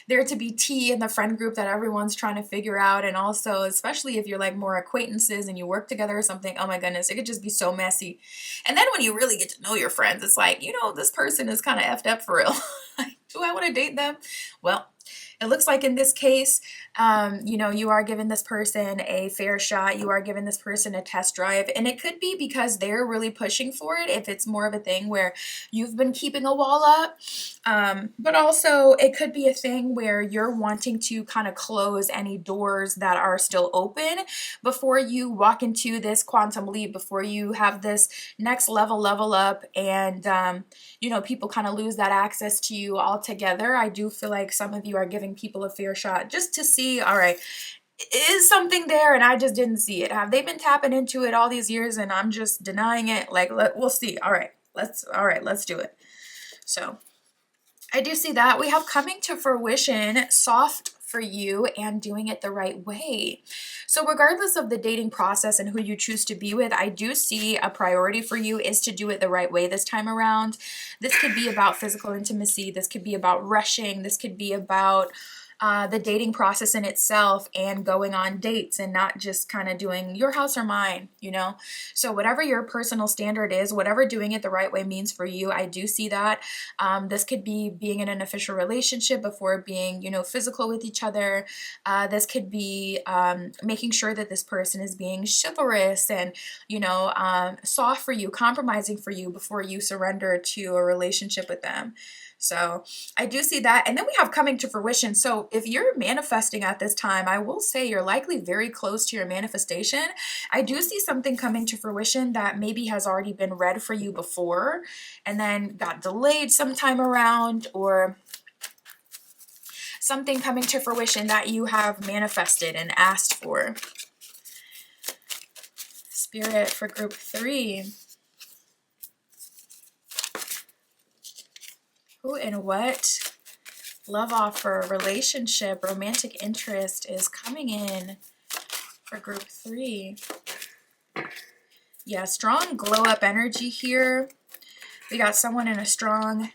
there to be tea in the friend group that everyone's trying to figure out. And also, especially if you're like more acquaintances and you work together or something, oh my goodness, it could just be so messy. And then when you really get to know your friends, it's like, this person is kind of effed up for real. Like, do I want to date them? Well, it looks like in this case, you are giving this person a fair shot. You are giving this person a test drive. And it could be because they're really pushing for it, if it's more of a thing where you've been keeping a wall up. But also it could be a thing where you're wanting to kind of close any doors that are still open before you walk into this quantum leap, before you have this next level up, and people kind of lose that access to you altogether. I do feel like some of you are giving people a fair shot just to see, all right, is something there and I just didn't see it? Have they been tapping into it all these years and I'm just denying it? Like, we'll see. All right, let's do it. So I do see that. We have coming to fruition, soft for you, and doing it the right way. So regardless of the dating process and who you choose to be with, I do see a priority for you is to do it the right way this time around. This could be about physical intimacy. This could be about rushing. This could be about the dating process in itself and going on dates and not just kind of doing your house or mine, you know? So whatever your personal standard is, whatever doing it the right way means for you, I do see that. This could be being in an official relationship before being, you know, physical with each other. This could be making sure that this person is being chivalrous and, you know, soft for you, compromising for you before you surrender to a relationship with them. So I do see that. And then we have coming to fruition. So if you're manifesting at this time, I will say you're likely very close to your manifestation. I do see something coming to fruition that maybe has already been read for you before and then got delayed sometime around, or something coming to fruition that you have manifested and asked for. Spirit for group 3. Who and what love offer, relationship, romantic interest is coming in for group 3? Yeah, strong glow up energy here. We got someone in a strong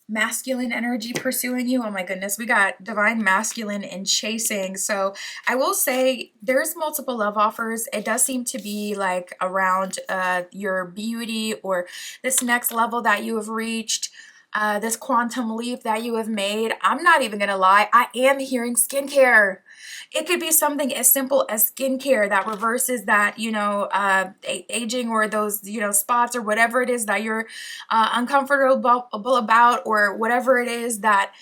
masculine energy pursuing you. Oh my goodness, we got divine masculine and chasing. So I will say there's multiple love offers. It does seem to be like around your beauty or this next level that you have reached. This quantum leap that you have made. I'm not even gonna lie, I am hearing skincare. It could be something as simple as skincare that reverses that, you know, aging or those, you know, spots or whatever it is that you're uncomfortable about, or whatever it is that,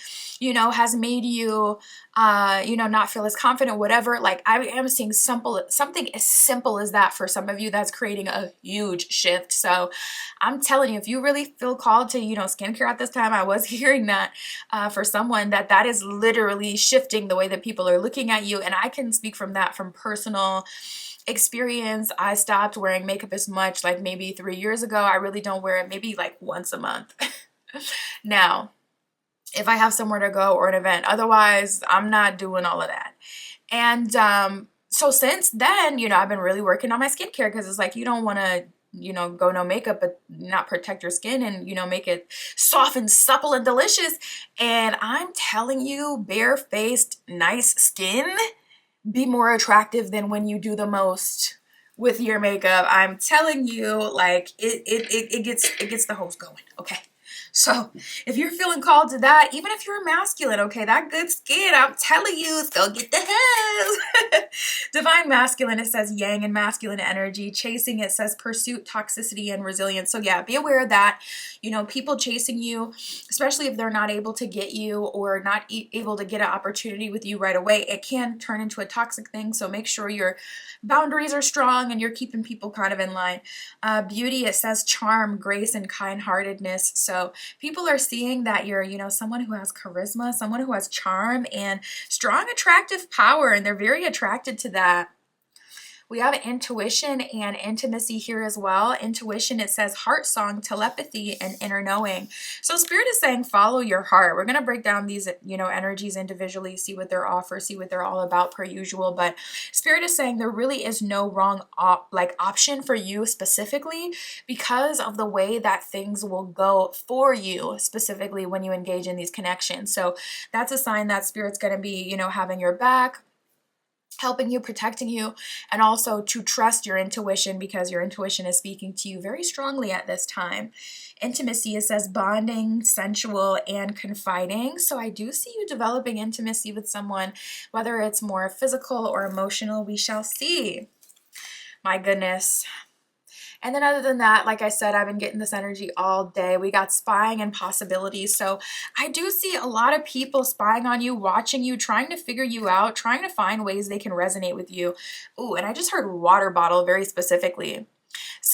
you know, has made you, you know, not feel as confident, whatever. Like I am seeing something as simple as that for some of you that's creating a huge shift. So I'm telling you, if you really feel called to, you know, skincare at this time, I was hearing that for someone that is literally shifting the way that people are looking at you. And I can speak from that from personal experience. I stopped wearing makeup as much like maybe 3 years ago. I really don't wear it maybe like once a month now, if I have somewhere to go or an event. Otherwise, I'm not doing all of that. And so since then, you know, I've been really working on my skincare because it's like you don't want to, you know, go no makeup but not protect your skin and, you know, make it soft and supple and delicious. And I'm telling you, bare-faced, nice skin be more attractive than when you do the most with your makeup. I'm telling you, like it gets the hose going, okay? So if you're feeling called to that, even if you're masculine, okay, that good skin, I'm telling you, it's gonna get the hell. Divine masculine, it says yang and masculine energy. Chasing, it says pursuit, toxicity, and resilience. So yeah, be aware of that. You know, people chasing you, especially if they're not able to get you or not able to get an opportunity with you right away, it can turn into a toxic thing. So make sure your boundaries are strong and you're keeping people kind of in line. Beauty, it says charm, grace, and kind-heartedness. So people are seeing that you're, you know, someone who has charisma, someone who has charm and strong attractive power, and they're very attracted to that. We have intuition and intimacy here as well. Intuition, it says heart song, telepathy, and inner knowing. So Spirit is saying follow your heart. We're going to break down these, you know, energies individually, see what they're offer, see what they're all about per usual. But Spirit is saying there really is no wrong option for you specifically because of the way that things will go for you specifically when you engage in these connections. So that's a sign that Spirit's going to be, you know, having your back, helping you, protecting you, and also to trust your intuition because your intuition is speaking to you very strongly at this time. Intimacy, it says bonding, sensual, and confiding. So I do see you developing intimacy with someone, whether it's more physical or emotional, we shall see. My goodness. And then other than that, like I said, I've been getting this energy all day. We got spying and possibilities. So I do see a lot of people spying on you, watching you, trying to figure you out, trying to find ways they can resonate with you. Ooh, and I just heard water bottle very specifically.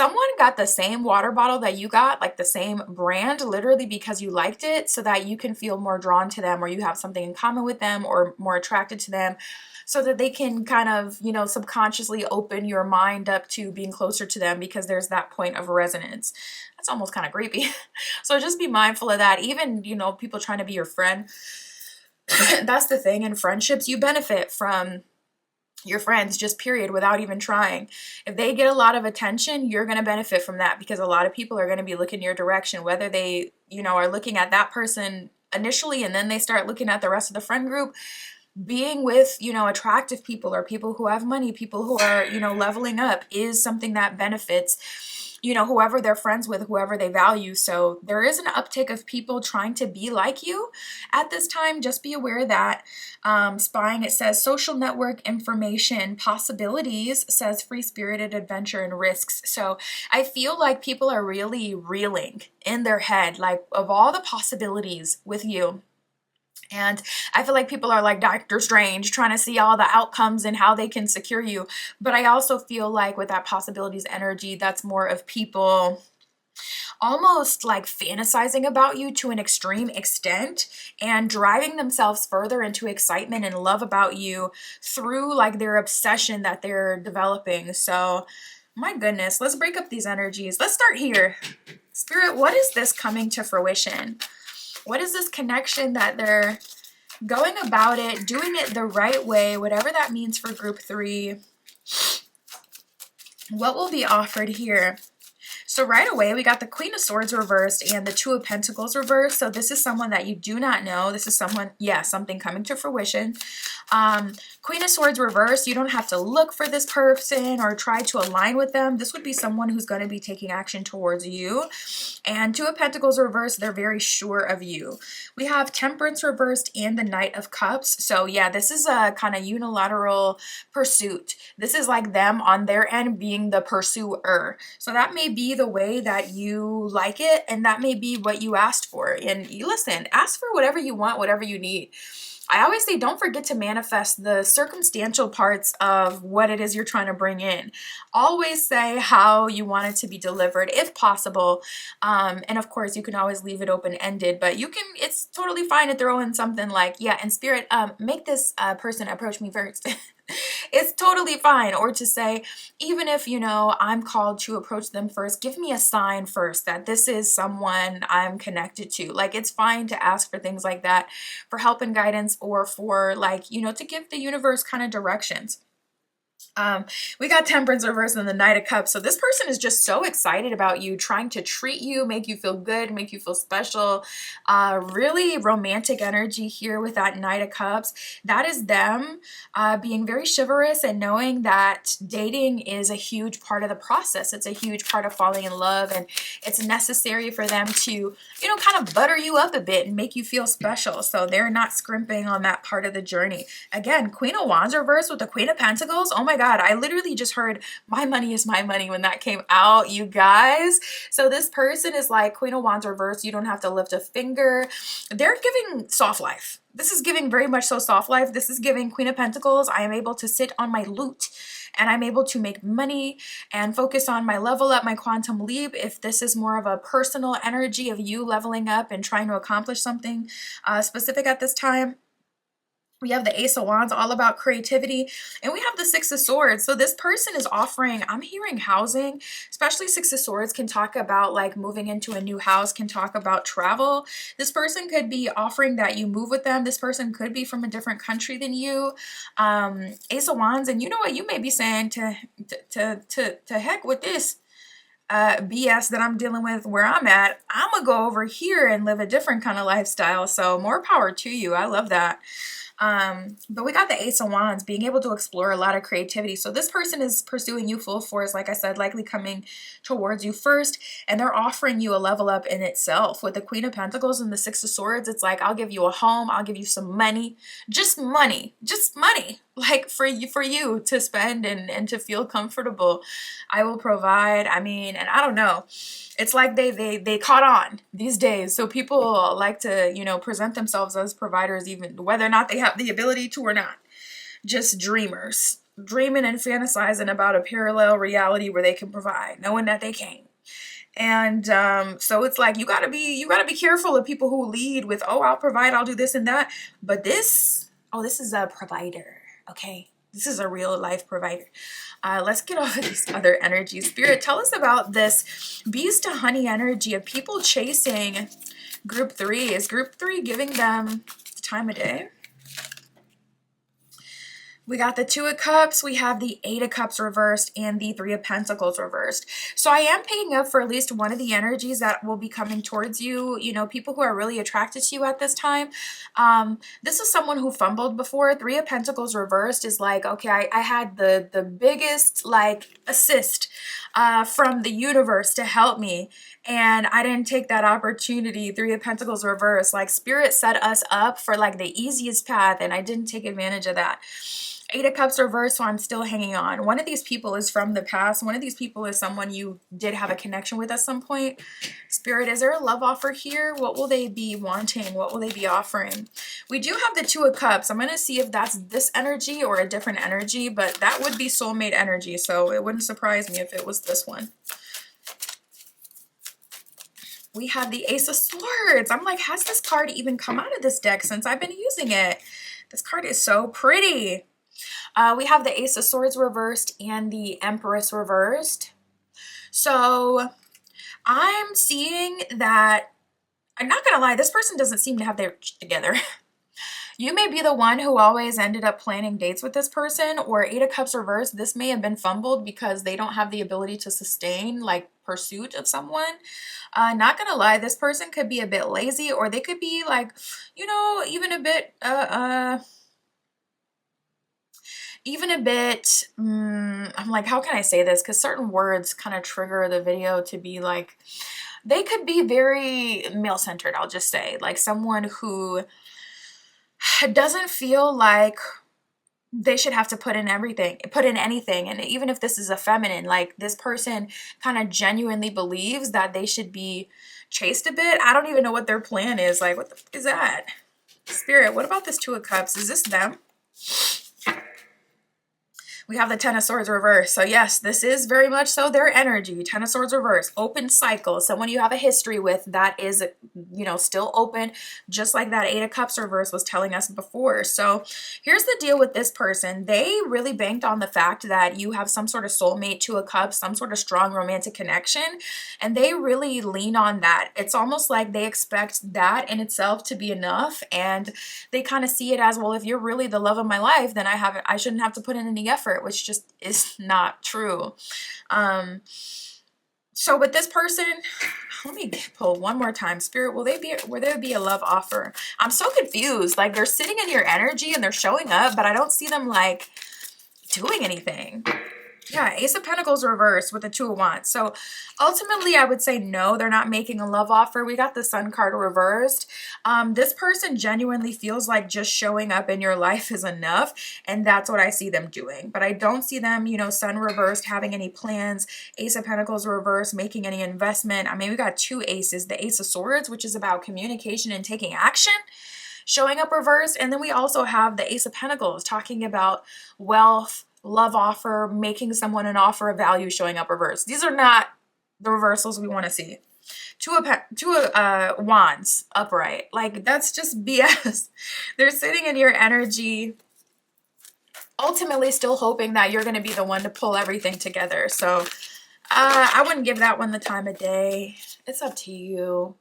someone got the same water bottle that you got, like the same brand, literally because you liked it, so that you can feel more drawn to them, or you have something in common with them, or more attracted to them, so that they can kind of, you know, subconsciously open your mind up to being closer to them, because there's that point of resonance. That's almost kind of creepy. So just be mindful of that. Even, you know, people trying to be your friend. That's the thing. In friendships, you benefit from your friends, just period, without even trying. If they get a lot of attention, you're going to benefit from that, because a lot of people are going to be looking your direction, whether they, you know, are looking at that person initially and then they start looking at the rest of the friend group. Being with, you know, attractive people, or people who have money, people who are, you know, leveling up, is something that benefits, you know, whoever they're friends with, whoever they value. So there is an uptick of people trying to be like you at this time. Just be aware of that. Spying, it says social network information, possibilities, says free-spirited adventure and risks. So I feel like people are really reeling in their head, like, of all the possibilities with you. And I feel like people are like Doctor Strange, trying to see all the outcomes and how they can secure you. But I also feel like with that possibilities energy, that's more of people almost like fantasizing about you to an extreme extent, and driving themselves further into excitement and love about you through like their obsession that they're developing. So my goodness, let's break up these energies. Let's start here. Spirit, what is this coming to fruition? What is this connection that they're going about it, doing it the right way, whatever that means for group 3? What will be offered here? So right away, we got the Queen of Swords reversed and the Two of Pentacles reversed. So this is someone that you do not know. This is someone, yeah, something coming to fruition. Queen of Swords reversed, you don't have to look for this person or try to align with them. This would be someone who's going to be taking action towards you. And Two of Pentacles reversed, they're very sure of you. We have Temperance reversed and the Knight of Cups. So yeah, this is a kind of unilateral pursuit. This is like them on their end being the pursuer. So that may be the way that you like it, and that may be what you asked for. And you listen, ask for whatever you want, whatever you need. I always say, don't forget to manifest the circumstantial parts of what it is you're trying to bring in. Always say how you want it to be delivered, if possible. And of course, you can always leave it open-ended, but you can, it's totally fine to throw in something like, yeah, in spirit, make this person approach me first. It's totally fine. Or to say, even if, you know, I'm called to approach them first, give me a sign first that this is someone I'm connected to. Like, it's fine to ask for things like that, for help and guidance, or for, like, you know, to give the universe kind of directions. We got Temperance reversed and the Knight of Cups. So this person is just so excited about you, trying to treat you, make you feel good, make you feel special. Really romantic energy here with that Knight of Cups. That is them being very chivalrous and knowing that dating is a huge part of the process. It's a huge part of falling in love, and it's necessary for them to, you know, kind of butter you up a bit and make you feel special. So they're not scrimping on that part of the journey. Again, Queen of Wands reversed with the Queen of Pentacles. Oh my God, I literally just heard my money is my money when that came out, you guys. So this person is like Queen of Wands reversed. You don't have to lift a finger. They're giving soft life. This is giving very much so soft life. This is giving Queen of Pentacles. I am able to sit on my loot, and I'm able to make money and focus on my level up, my quantum leap. If this is more of a personal energy of you leveling up and trying to accomplish something specific at this time. We have the Ace of Wands, all about creativity. And we have the Six of Swords. So this person is offering, I'm hearing housing, especially Six of Swords can talk about like moving into a new house, can talk about travel. This person could be offering that you move with them. This person could be from a different country than you. Ace of Wands, and you know what, you may be saying to heck with this BS that I'm dealing with where I'm at. I'm gonna go over here and live a different kind of lifestyle. So more power to you. I love that. But we got the Ace of Wands, being able to explore a lot of creativity. So this person is pursuing you full force, like I said, likely coming towards you first, and they're offering you a level up in itself. With the Queen of Pentacles and the Six of Swords, it's like, I'll give you a home, I'll give you some money, just money, like for you to spend and to feel comfortable. I will provide. I mean, and I don't know. It's like they caught on these days. So people like to, you know, present themselves as providers, even whether or not they have the ability to or not. Just dreamers. dreaming and fantasizing about a parallel reality where they can provide, knowing that they can't. And so it's like you gotta be careful of people who lead with, oh, I'll provide, I'll do this and that. But this, oh, this is a provider, okay? This is a real life provider. Let's get off of these other energies. Spirit, tell us about this bees to honey energy of people chasing group 3. Is group 3 giving them the time of day? We got the 2 of Cups, we have the 8 of Cups reversed, and the 3 of Pentacles reversed. So I am picking up for at least one of the energies that will be coming towards you, you know, people who are really attracted to you at this time. This is someone who fumbled before. 3 of Pentacles reversed is like, okay, I had the biggest, like, assist from the universe to help me, and I didn't take that opportunity. 3 of Pentacles reversed, like, Spirit set us up for, like, the easiest path, and I didn't take advantage of that. 8 of Cups reversed, so I'm still hanging on. One of these people is from the past. One of these people is someone you did have a connection with at some point. Spirit, is there a love offer here? What will they be wanting? What will they be offering? We do have the 2 of Cups. I'm going to see if that's this energy or a different energy, but that would be soulmate energy, so it wouldn't surprise me if it was this one. We have the Ace of Swords. I'm like, has this card even come out of this deck since I've been using it? This card is so pretty. We have the Ace of Swords reversed and the Empress reversed. So I'm seeing that, I'm not going to lie, this person doesn't seem to have their together. You may be the one who always ended up planning dates with this person, or 8 of Cups reversed. This may have been fumbled because they don't have the ability to sustain, like, pursuit of someone. Not gonna lie, this person could be a bit lazy, or they could be, like, you know, even a bit, I'm like, how can I say this? Because certain words kind of trigger the video to be like, they could be very male-centered, I'll just say. Like someone who doesn't feel like they should have to put in anything. And even if this is a feminine, like this person kind of genuinely believes that they should be chased a bit. I don't even know what their plan is. Like, what the fuck is that? Spirit, what about this 2 of Cups? Is this them? We have the 10 of Swords reversed. So yes, this is very much so their energy. 10 of Swords reversed, open cycle. Someone you have a history with that is, you know, still open, just like that 8 of Cups reversed was telling us before. So here's the deal with this person. They really banked on the fact that you have some sort of soulmate, 2 of Cups, some sort of strong romantic connection, and they really lean on that. It's almost like they expect that in itself to be enough, and they kind of see it as, well, if you're really the love of my life, then I shouldn't have to put in any effort, which just is not true. So with this person, let me pull one more time. Spirit, will there be a love offer? I'm so confused. Like, they're sitting in your energy and they're showing up, but I don't see them like doing anything. Yeah, Ace of Pentacles reversed with the 2 of Wands. So ultimately, I would say no, they're not making a love offer. We got the Sun card reversed. This person genuinely feels like just showing up in your life is enough, and that's what I see them doing. But I don't see them, you know, Sun reversed, having any plans. Ace of Pentacles reversed, making any investment. I mean, we got 2 aces. The Ace of Swords, which is about communication and taking action, showing up reversed. And then we also have the Ace of Pentacles, talking about wealth, love offer, making someone an offer of value, showing up reversed. These are not the reversals we want to see. 2 of Wands upright. Like, that's just BS. They're sitting in your energy, ultimately still hoping that you're going to be the one to pull everything together. So I wouldn't give that one the time of day. It's up to you.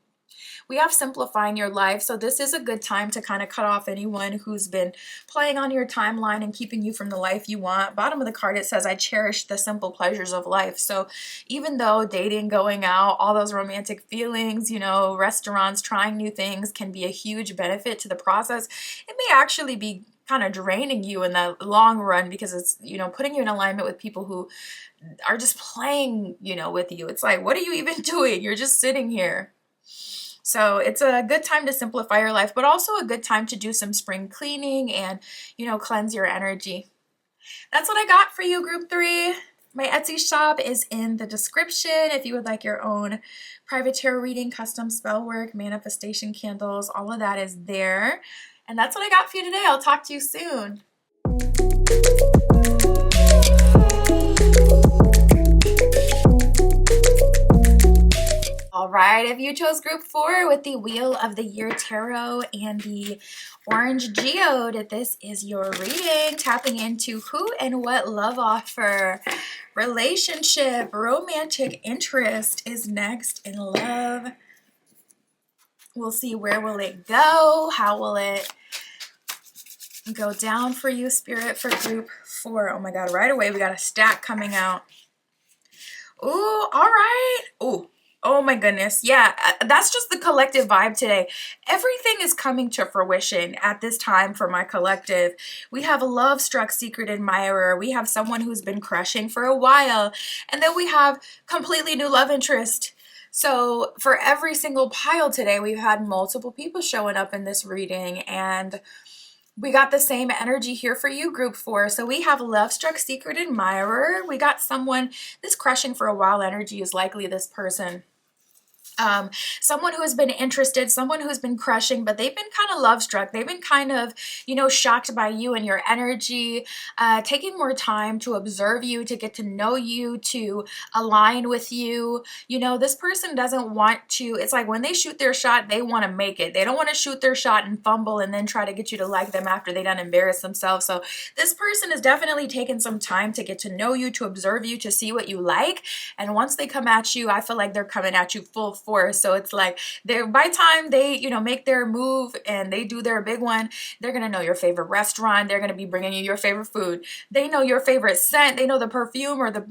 We have simplifying your life, so this is a good time to kind of cut off anyone who's been playing on your timeline and keeping you from the life you want. Bottom of the card, it says, I cherish the simple pleasures of life. So even though dating, going out, all those romantic feelings, you know, restaurants, trying new things can be a huge benefit to the process, it may actually be kind of draining you in the long run, because it's, you know, putting you in alignment with people who are just playing, you know, with you. It's like, what are you even doing? You're just sitting here. So it's a good time to simplify your life, but also a good time to do some spring cleaning and, you know, cleanse your energy. That's what I got for you, Group 3. My Etsy shop is in the description if you would like your own private tarot reading, custom spell work, manifestation candles, all of that is there. And that's what I got for you today. I'll talk to you soon. right, if you chose group 4 with the Wheel of the Year Tarot and the Orange Geode, this is your reading, tapping into who and what love offer, relationship, romantic interest is next in love. We'll see where will it go, how will it go down for you, Spirit, for group 4. Oh my God, right away we got a stack coming out. Ooh, all right. Ooh. Oh my goodness. Yeah, that's just the collective vibe today. Everything is coming to fruition at this time for my collective. We have a love-struck secret admirer. We have someone who's been crushing for a while. And then we have completely new love interest. So for every single pile today, we've had multiple people showing up in this reading, and we got the same energy here for you, group 4. So we have love-struck secret admirer. We got someone, this crushing for a while energy is likely this person. Someone who has been interested, someone who's been crushing, but they've been kind of love-struck. They've been kind of, shocked by you and your energy, taking more time to observe you, to get to know you, to align with you. This person doesn't want to, it's like when they shoot their shot, they want to make it. They don't want to shoot their shot and fumble and then try to get you to like them after they done embarrass themselves. So this person is definitely taking some time to get to know you, to observe you, to see what you like. And once they come at you, I feel like they're coming at you full force. So it's like by the time they, make their move and they do their big one, they're going to know your favorite restaurant. They're going to be bringing you your favorite food. They know your favorite scent. They know the perfume or the,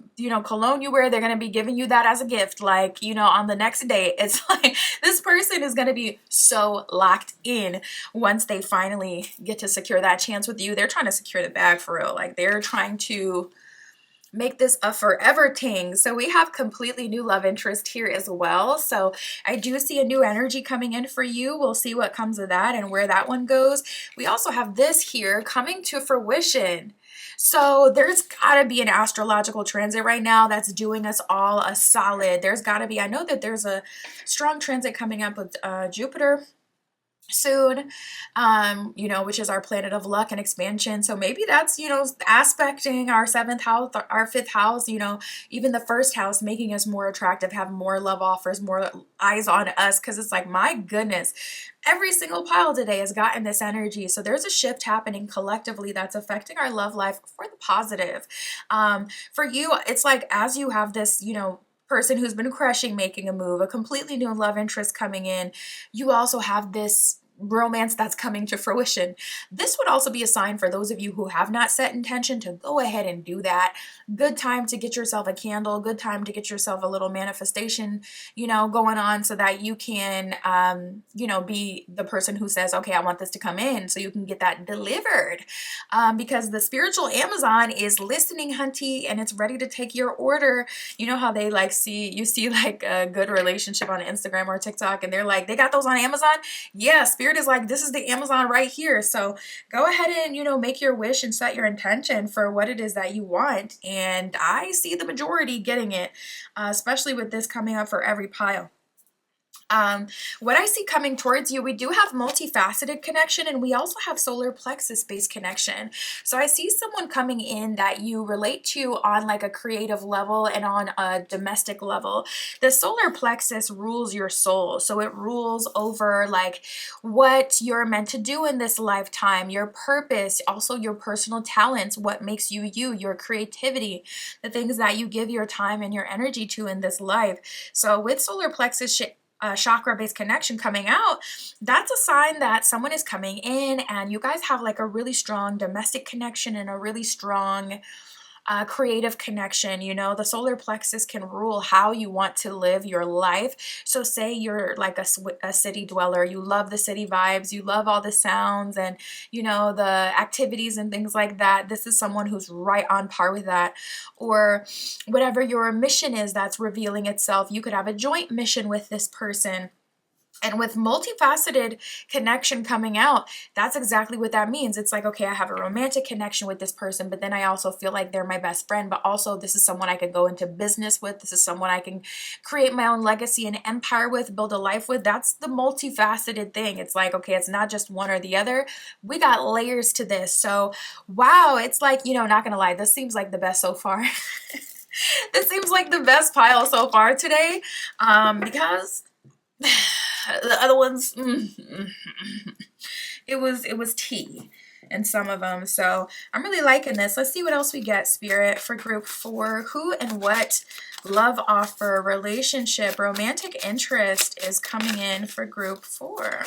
cologne you wear. They're going to be giving you that as a gift. Like, on the next day, it's like this person is going to be so locked in once they finally get to secure that chance with you. They're trying to secure the bag for real. Like they're trying to make this a forever thing. So we have completely new love interest here as well. So I do see a new energy coming in for you. We'll see what comes of that and where that one goes. We also have this here coming to fruition. So there's got to be an astrological transit right now that's doing us all a solid. There's got to be, I know that there's a strong transit coming up with Jupiter soon, which is our planet of luck and expansion. So maybe that's, aspecting our 7th house, our 5th house, even the 1st house, making us more attractive, have more love offers, more eyes on us. Cause it's like, my goodness, every single pile today has gotten this energy. So there's a shift happening collectively that's affecting our love life for the positive. For you, it's like, as you have this, person who's been crushing, making a move, a completely new love interest coming in, you also have this romance that's coming to fruition. This would also be a sign for those of you who have not set intention to go ahead and do that. Good time to get yourself a candle, good time to get yourself a little manifestation, going on so that you can, be the person who says, okay, I want this to come in, so you can get that delivered. Because the spiritual Amazon is listening, hunty, and it's ready to take your order. You know how they you see like a good relationship on Instagram or TikTok and they're like, they got those on Amazon? Yeah, Spirit is like, this is the Amazon right here. So go ahead and, make your wish and set your intention for what it is that you want. And I see the majority getting it, especially with this coming up for every pile. What I see coming towards you, we do have multifaceted connection, and we also have solar plexus based connection. So I see someone coming in that you relate to on like a creative level and on a domestic level. The solar plexus rules your soul. So it rules over like what you're meant to do in this lifetime, your purpose, also your personal talents, what makes you you, your creativity, the things that you give your time and your energy to in this life. So with solar plexus chakra-based connection coming out, that's a sign that someone is coming in and you guys have like a really strong domestic connection and a really strong creative connection. The solar plexus can rule how you want to live your life. So say you're like a city dweller, you love the city vibes, you love all the sounds and the activities and things like that. This is someone who's right on par with that. Or whatever your mission is that's revealing itself, you could have a joint mission with this person. And with multifaceted connection coming out, that's exactly what that means. It's like, okay, I have a romantic connection with this person, but then I also feel like they're my best friend, but also this is someone I can go into business with. This is someone I can create my own legacy and empire with, build a life with. That's the multifaceted thing. It's like, okay, it's not just one or the other. We got layers to this. So, wow, it's like, not gonna lie, this seems like the best so far. This seems like the best pile so far today, because The other ones, it was tea in some of them. So I'm really liking this. Let's see what else we get, Spirit, for group 4. Who and what love offer, relationship, romantic interest is coming in for group 4?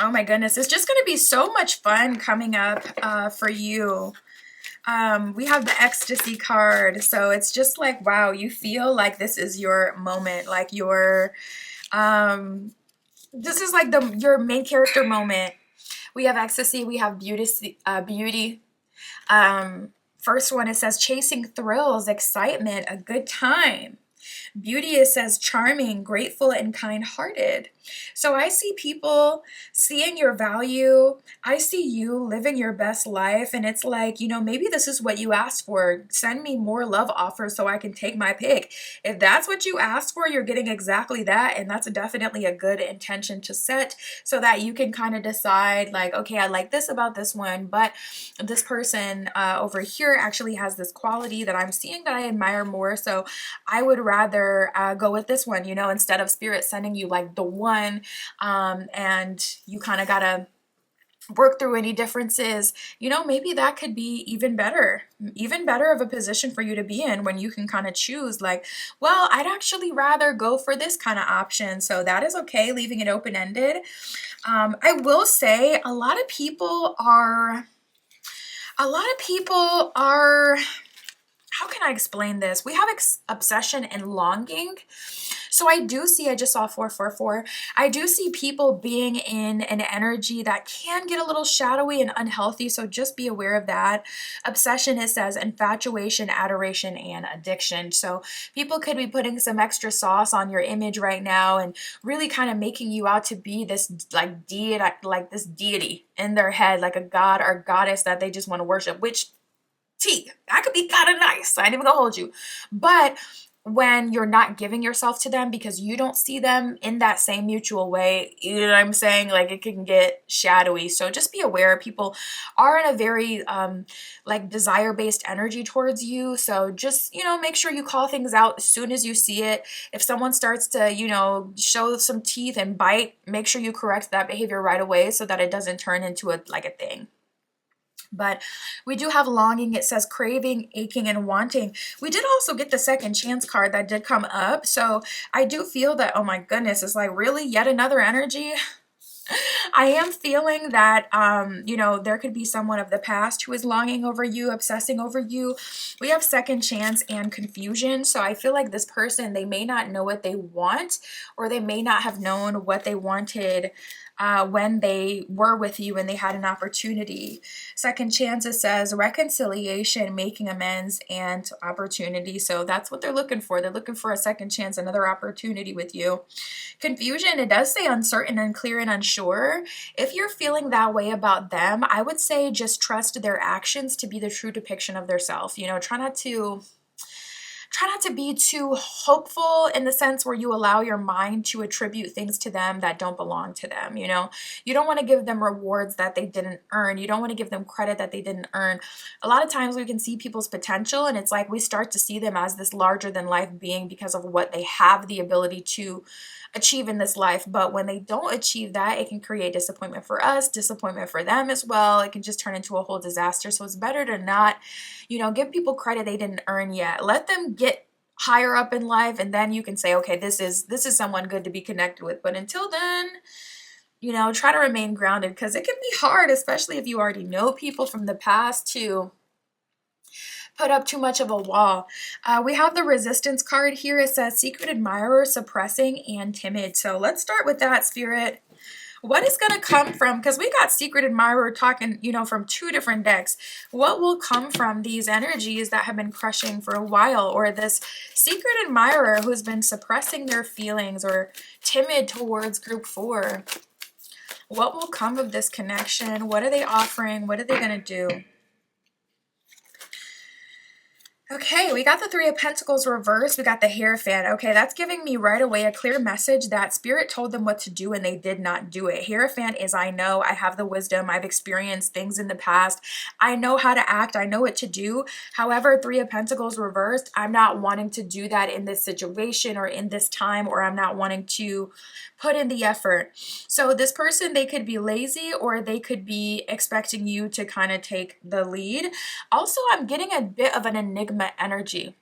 Oh my goodness, it's just going to be so much fun coming up for you. We have the ecstasy card, so it's just like, wow, you feel like this is your moment, like your this is like your main character moment. We have ecstasy, we have beauty. First one, it says chasing thrills, excitement, a good time. Beauty, it says charming, grateful, and kind-hearted. So I see people seeing your value. I see you living your best life. And it's like, you know, maybe this is what you asked for. Send me more love offers so I can take my pick. If that's what you asked for, you're getting exactly that. And that's definitely a good intention to set so that you can kind of decide like, okay, I like this about this one, but this person over here actually has this quality that I'm seeing that I admire more. So I would rather go with this one, you know, instead of Spirit sending you like the one and you kind of gotta work through any differences, you know, maybe that could be even better of a position for you to be in when you can kind of choose like, well, I'd actually rather go for this kind of option. So that is okay, leaving it open-ended. I will say a lot of people are, how can I explain this? We have obsession and longing. So I do see, I just saw 444. I do see people being in an energy that can get a little shadowy and unhealthy. So just be aware of that. Obsession, it says infatuation, adoration, and addiction. So people could be putting some extra sauce on your image right now and really kind of making you out to be this like deity, like this deity in their head, like a god or goddess that they just want to worship, which that could be kind of nice. I ain't even gonna hold you. But when you're not giving yourself to them because you don't see them in that same mutual way, you know what I'm saying? Like it can get shadowy. So just be aware people are in a very like desire-based energy towards you. So just, you know, make sure you call things out as soon as you see it. If someone starts to, you know, show some teeth and bite, make sure you correct that behavior right away so that it doesn't turn into a thing. But we do have longing. It says craving, aching, and wanting. We did also get the second chance card that did come up. So I do feel that, oh my goodness, it's like really yet another energy. I am feeling that, you know, there could be someone of the past who is longing over you, obsessing over you. We have second chance and confusion. So I feel like this person, they may not know what they want, or they may not have known what they wanted when they were with you and they had an opportunity. Second chance, it says reconciliation, making amends, and opportunity. So that's what they're looking for. They're looking for a second chance, another opportunity with you. Confusion, it does say uncertain, unclear, and unsure. If you're feeling that way about them, I would say just trust their actions to be the true depiction of their self. You know, try not to be too hopeful in the sense where you allow your mind to attribute things to them that don't belong to them. You know, you don't want to give them rewards that they didn't earn. You don't want to give them credit that they didn't earn. A lot of times we can see people's potential and it's like we start to see them as this larger than life being because of what they have the ability to achieve in this life. But when they don't achieve that, it can create disappointment for us, disappointment for them as well. It can just turn into a whole disaster. So it's better to not, you know, give people credit they didn't earn yet. Let them get higher up in life and then you can say, okay, this is someone good to be connected with. But until then, you know, try to remain grounded because it can be hard, especially if you already know people from the past, to put up too much of a wall. We have the resistance card here. It says secret admirer, suppressing, and timid. So let's start with that, Spirit. What is going to come from, because we got secret admirer talking, you know, from 2 different decks. What will come from these energies that have been crushing for a while, or this secret admirer who's been suppressing their feelings or timid towards group 4? What will come of this connection? What are they offering? What are they going to do? Okay, we got the Three of Pentacles reversed. We got the Hierophant. Okay, that's giving me right away a clear message that Spirit told them what to do and they did not do it. Hierophant is, I know, I have the wisdom, I've experienced things in the past, I know how to act, I know what to do. However, Three of Pentacles reversed, I'm not wanting to do that in this situation or in this time, or I'm not wanting to put in the effort. So this person, they could be lazy or they could be expecting you to kind of take the lead. Also, I'm getting a bit of an enigma energy.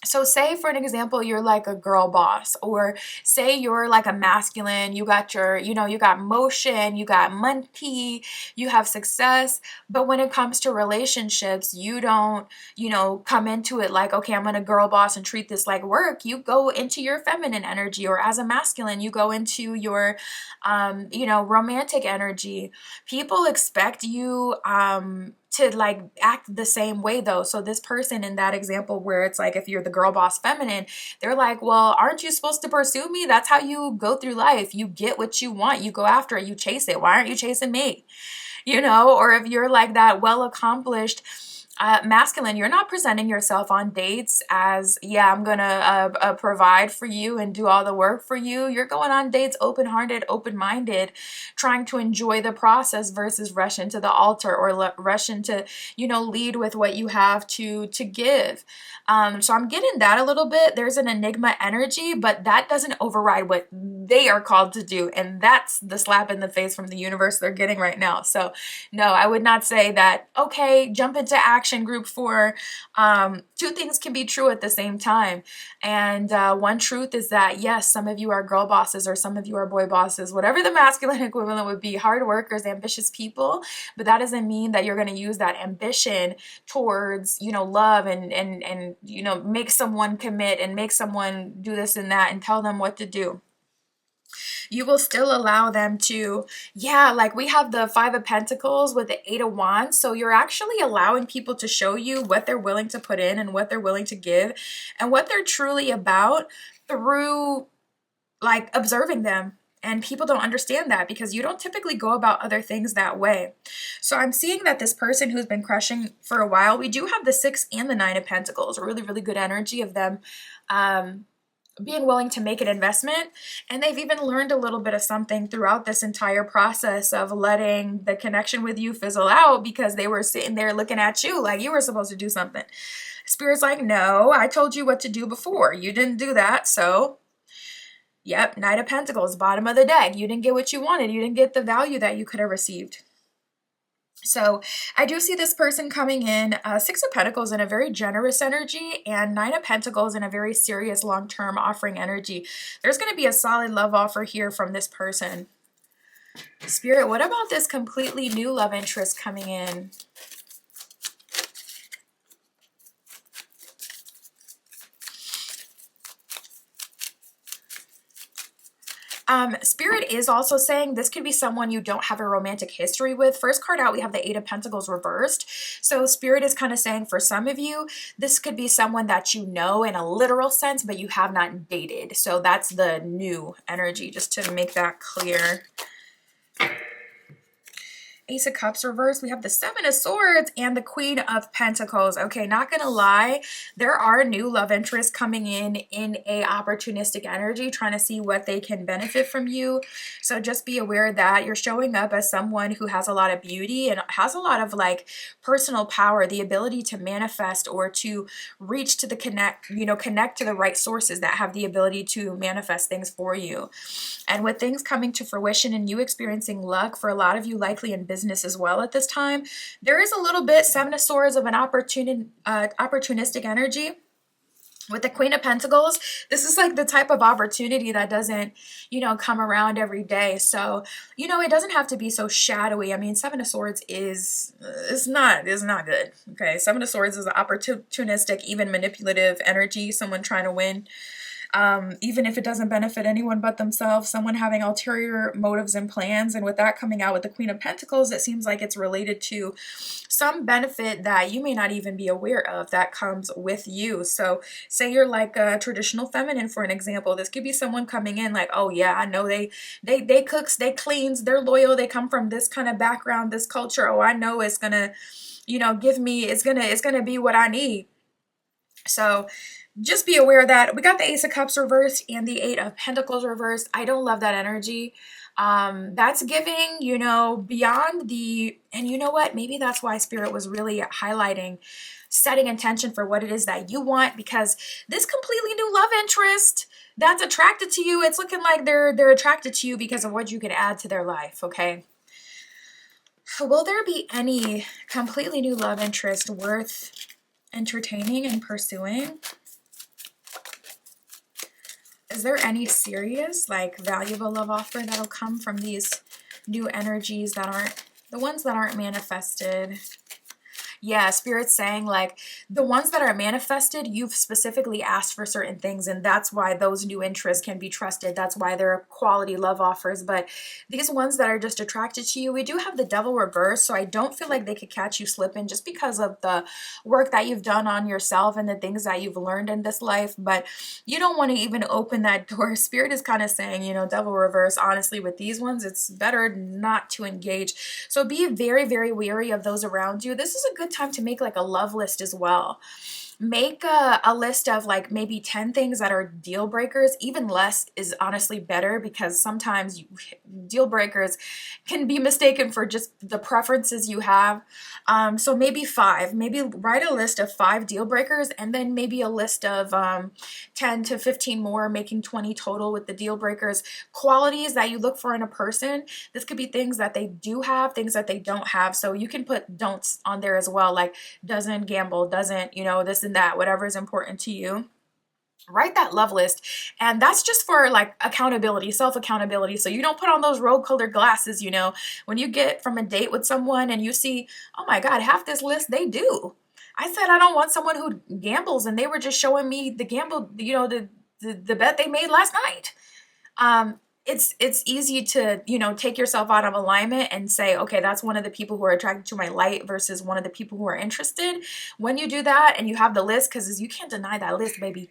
So say for an example, you're like a girl boss, or say you're like a masculine, you got your, you got motion, you got money, you have success. But when it comes to relationships, you don't, come into it like, okay, I'm gonna girl boss and treat this like work. You go into your feminine energy, or as a masculine, you go into your, romantic energy. People expect you, to like act the same way though. So this person in that example where it's like if you're the girl boss feminine, they're like, well, aren't you supposed to pursue me? That's how you go through life. You get what you want, you go after it, you chase it. Why aren't you chasing me? Or if you're like that well accomplished masculine, you're not presenting yourself on dates as, yeah, I'm gonna provide for you and do all the work for you. You're going on dates open-hearted, open-minded, trying to enjoy the process versus rush into the altar or rush into, lead with what you have to give. So I'm getting that a little bit. There's an enigma energy, but that doesn't override what they are called to do. And that's the slap in the face from the universe they're getting right now. So no, I would not say that, okay, jump into action group 4. Two things can be true at the same time. And one truth is that, yes, some of you are girl bosses or some of you are boy bosses, whatever the masculine equivalent would be, hard workers, ambitious people. But that doesn't mean that you're going to use that ambition towards, love and make someone commit and make someone do this and that and tell them what to do. You will still allow them to, like we have the Five of Pentacles with the Eight of Wands. So you're actually allowing people to show you what they're willing to put in and what they're willing to give and what they're truly about through like observing them. And people don't understand that because you don't typically go about other things that way. So I'm seeing that this person who's been crushing for a while, we do have the Six and the Nine of Pentacles, really, really good energy of them being willing to make an investment. And they've even learned a little bit of something throughout this entire process of letting the connection with you fizzle out because they were sitting there looking at you like you were supposed to do something. Spirit's like, no, I told you what to do before. You didn't do that. So yep, Knight of Pentacles, bottom of the deck. You didn't get what you wanted. You didn't get the value that you could have received. So I do see this person coming in, Six of Pentacles in a very generous energy and Nine of Pentacles in a very serious long-term offering energy. There's going to be a solid love offer here from this person. Spirit, what about this completely new love interest coming in? Spirit is also saying this could be someone you don't have a romantic history with. First card out, we have the Eight of Pentacles reversed. So Spirit is kind of saying for some of you, this could be someone that you know in a literal sense, but you have not dated. So that's the new energy, just to make that clear. Ace of Cups reversed. We have the Seven of Swords and the Queen of Pentacles. Okay, not gonna lie, there are new love interests coming in a opportunistic energy, trying to see what they can benefit from you. So just be aware that you're showing up as someone who has a lot of beauty and has a lot of like personal power, the ability to manifest or to reach to the connect to the right sources that have the ability to manifest things for you. And with things coming to fruition and you experiencing luck, for a lot of you likely in business as well at this time, there is a little bit Seven of Swords of an opportunistic energy. With the Queen of Pentacles, this is like the type of opportunity that doesn't, come around every day. So, it doesn't have to be so shadowy. I mean, Seven of Swords is not good. Okay. Seven of Swords is an opportunistic, even manipulative energy, someone trying to win. Even if it doesn't benefit anyone but themselves, someone having ulterior motives and plans. And with that coming out with the Queen of Pentacles, it seems like it's related to some benefit that you may not even be aware of that comes with you. So say you're like a traditional feminine, for an example, this could be someone coming in like, oh yeah, I know they cooks, they cleans, they're loyal, they come from this kind of background, this culture. Oh, I know it's gonna, give me, it's gonna be what I need. So just be aware that we got the Ace of Cups reversed and the Eight of Pentacles reversed. I don't love that energy. That's giving, you know, beyond the, and you know what? Maybe that's why Spirit was really highlighting setting intention for what it is that you want, because this completely new love interest that's attracted to you, it's looking like they're attracted to you because of what you could add to their life, okay? Will there be any completely new love interest worth entertaining and pursuing? Is there any serious, like, valuable love offer that'll come from these new energies that aren't the ones that aren't manifested? Yeah, Spirit's saying like the ones that are manifested, you've specifically asked for certain things, and that's why those new interests can be trusted. That's why they're quality love offers. But these ones that are just attracted to you, we do have the Devil reverse, so I don't feel like they could catch you slipping just because of the work that you've done on yourself and the things that you've learned in this life. But you don't want to even open that door. Spirit is kind of saying, you know, Devil reverse, honestly, with these ones, it's better not to engage. So be very, very wary of those around you. This is a good time to make like a love list as well. Make a list of like maybe 10 things that are deal breakers. Even less is honestly better, because sometimes deal breakers can be mistaken for just the preferences you have. So maybe 5. Maybe write a list of 5 deal breakers, and then maybe a list of 10 to 15 more, making 20 total with the deal breakers. Qualities that you look for in a person. This could be things that they do have, things that they don't have. So you can put don'ts on there as well, like doesn't gamble, doesn't, you know, this and that, whatever is important to you. Write that love list, and that's just for like accountability, self-accountability, so you don't put on those rose-colored glasses, you know, when you get from a date with someone and you see, oh my god, half this list they do. I said I don't want someone who gambles, and they were just showing me the gamble, you know, the bet they made last night. It's easy to, you know, take yourself out of alignment and say, okay, that's one of the people who are attracted to my light versus one of the people who are interested. When you do that and you have the list, because you can't deny that list, baby.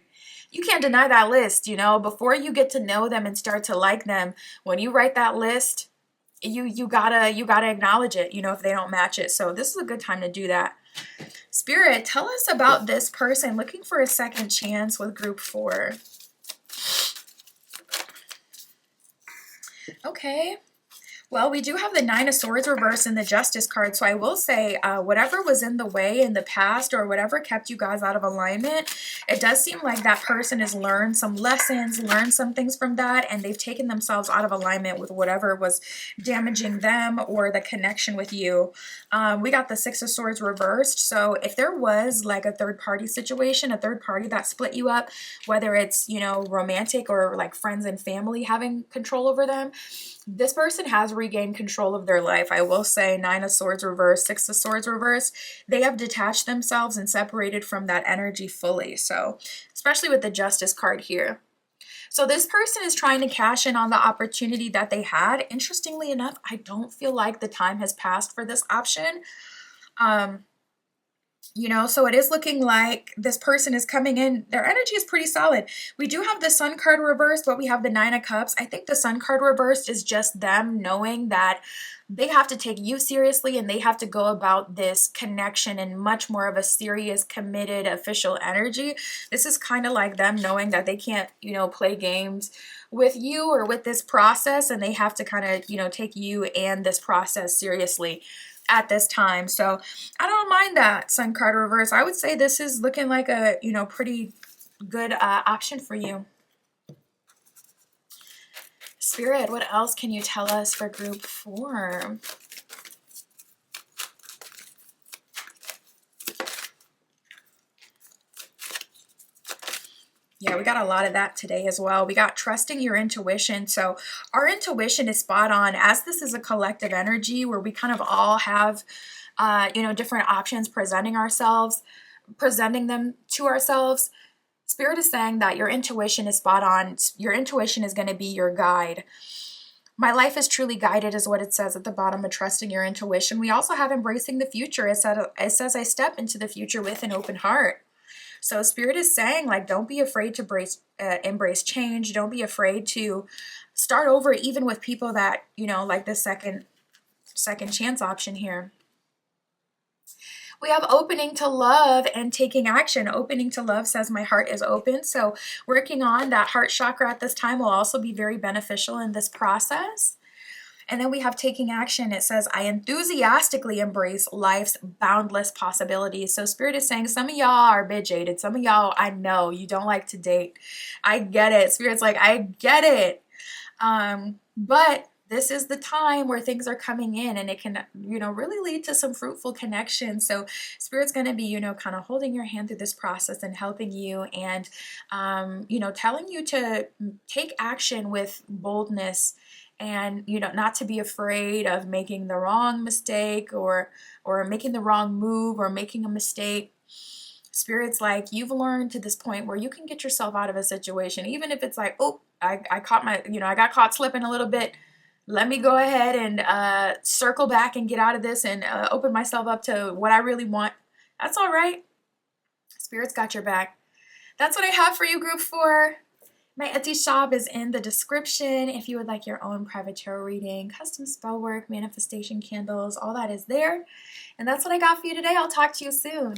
You can't deny that list, you know, before you get to know them and start to like them. When you write that list, you gotta acknowledge it, you know, if they don't match it. So this is a good time to do that. Spirit, tell us about this person looking for a second chance with group 4. Okay. Well, we do have the Nine of Swords reversed in the Justice card, so I will say whatever was in the way in the past or whatever kept you guys out of alignment, it does seem like that person has learned some lessons, learned some things from that, and they've taken themselves out of alignment with whatever was damaging them or the connection with you. We got the Six of Swords reversed, so if there was like a third-party situation, a third party that split you up, whether it's, you know, romantic or like friends and family having control over them, this person has regained control of their life. I will say Nine of Swords reversed, Six of Swords reversed. They have detached themselves and separated from that energy fully. So, especially with the Justice card here. So this person is trying to cash in on the opportunity that they had. Interestingly enough, I don't feel like the time has passed for this option. You know, so it is looking like this person is coming in. Their energy is pretty solid. We do have the Sun card reversed, but we have the Nine of Cups. I think the Sun card reversed is just them knowing that they have to take you seriously and they have to go about this connection in much more of a serious, committed, official energy. This is kind of like them knowing that they can't, you know, play games with you or with this process, and they have to kind of, you know, take you and this process seriously at this time. So I don't mind that Sun card reverse. I would say this is looking like a, you know, pretty good option for you. Spirit, what else can you tell us for group 4? Yeah, we got a lot of that today as well. We got trusting your intuition. So our intuition is spot on, as this is a collective energy where we kind of all have, you know, different options presenting them to ourselves. Spirit is saying that your intuition is spot on. Your intuition is going to be your guide. My life is truly guided is what it says at the bottom of trusting your intuition. We also have embracing the future. It says I step into the future with an open heart. So Spirit is saying, like, don't be afraid to embrace change. Don't be afraid to start over, even with people that, you know, like the second chance option here. We have opening to love and taking action. Opening to love says my heart is open. So working on that heart chakra at this time will also be very beneficial in this process. And then we have taking action. It says, I enthusiastically embrace life's boundless possibilities. So Spirit is saying some of y'all are a bit jaded. Some of y'all, I know you don't like to date. I get it. Spirit's like, I get it. But this is the time where things are coming in and it can, really lead to some fruitful connections. So Spirit's going to be, kind of holding your hand through this process and helping you and, telling you to take action with boldness and, not to be afraid of making the wrong mistake or making the wrong move or making a mistake. Spirit's like, you've learned to this point where you can get yourself out of a situation, even if it's like, oh, I got caught slipping a little bit. Let me go ahead and circle back and get out of this and open myself up to what I really want. That's all right. Spirit's got your back. That's what I have for you, Group 4. My Etsy shop is in the description. If you would like your own private tarot reading, custom spell work, manifestation candles, all that is there. And that's what I got for you today. I'll talk to you soon.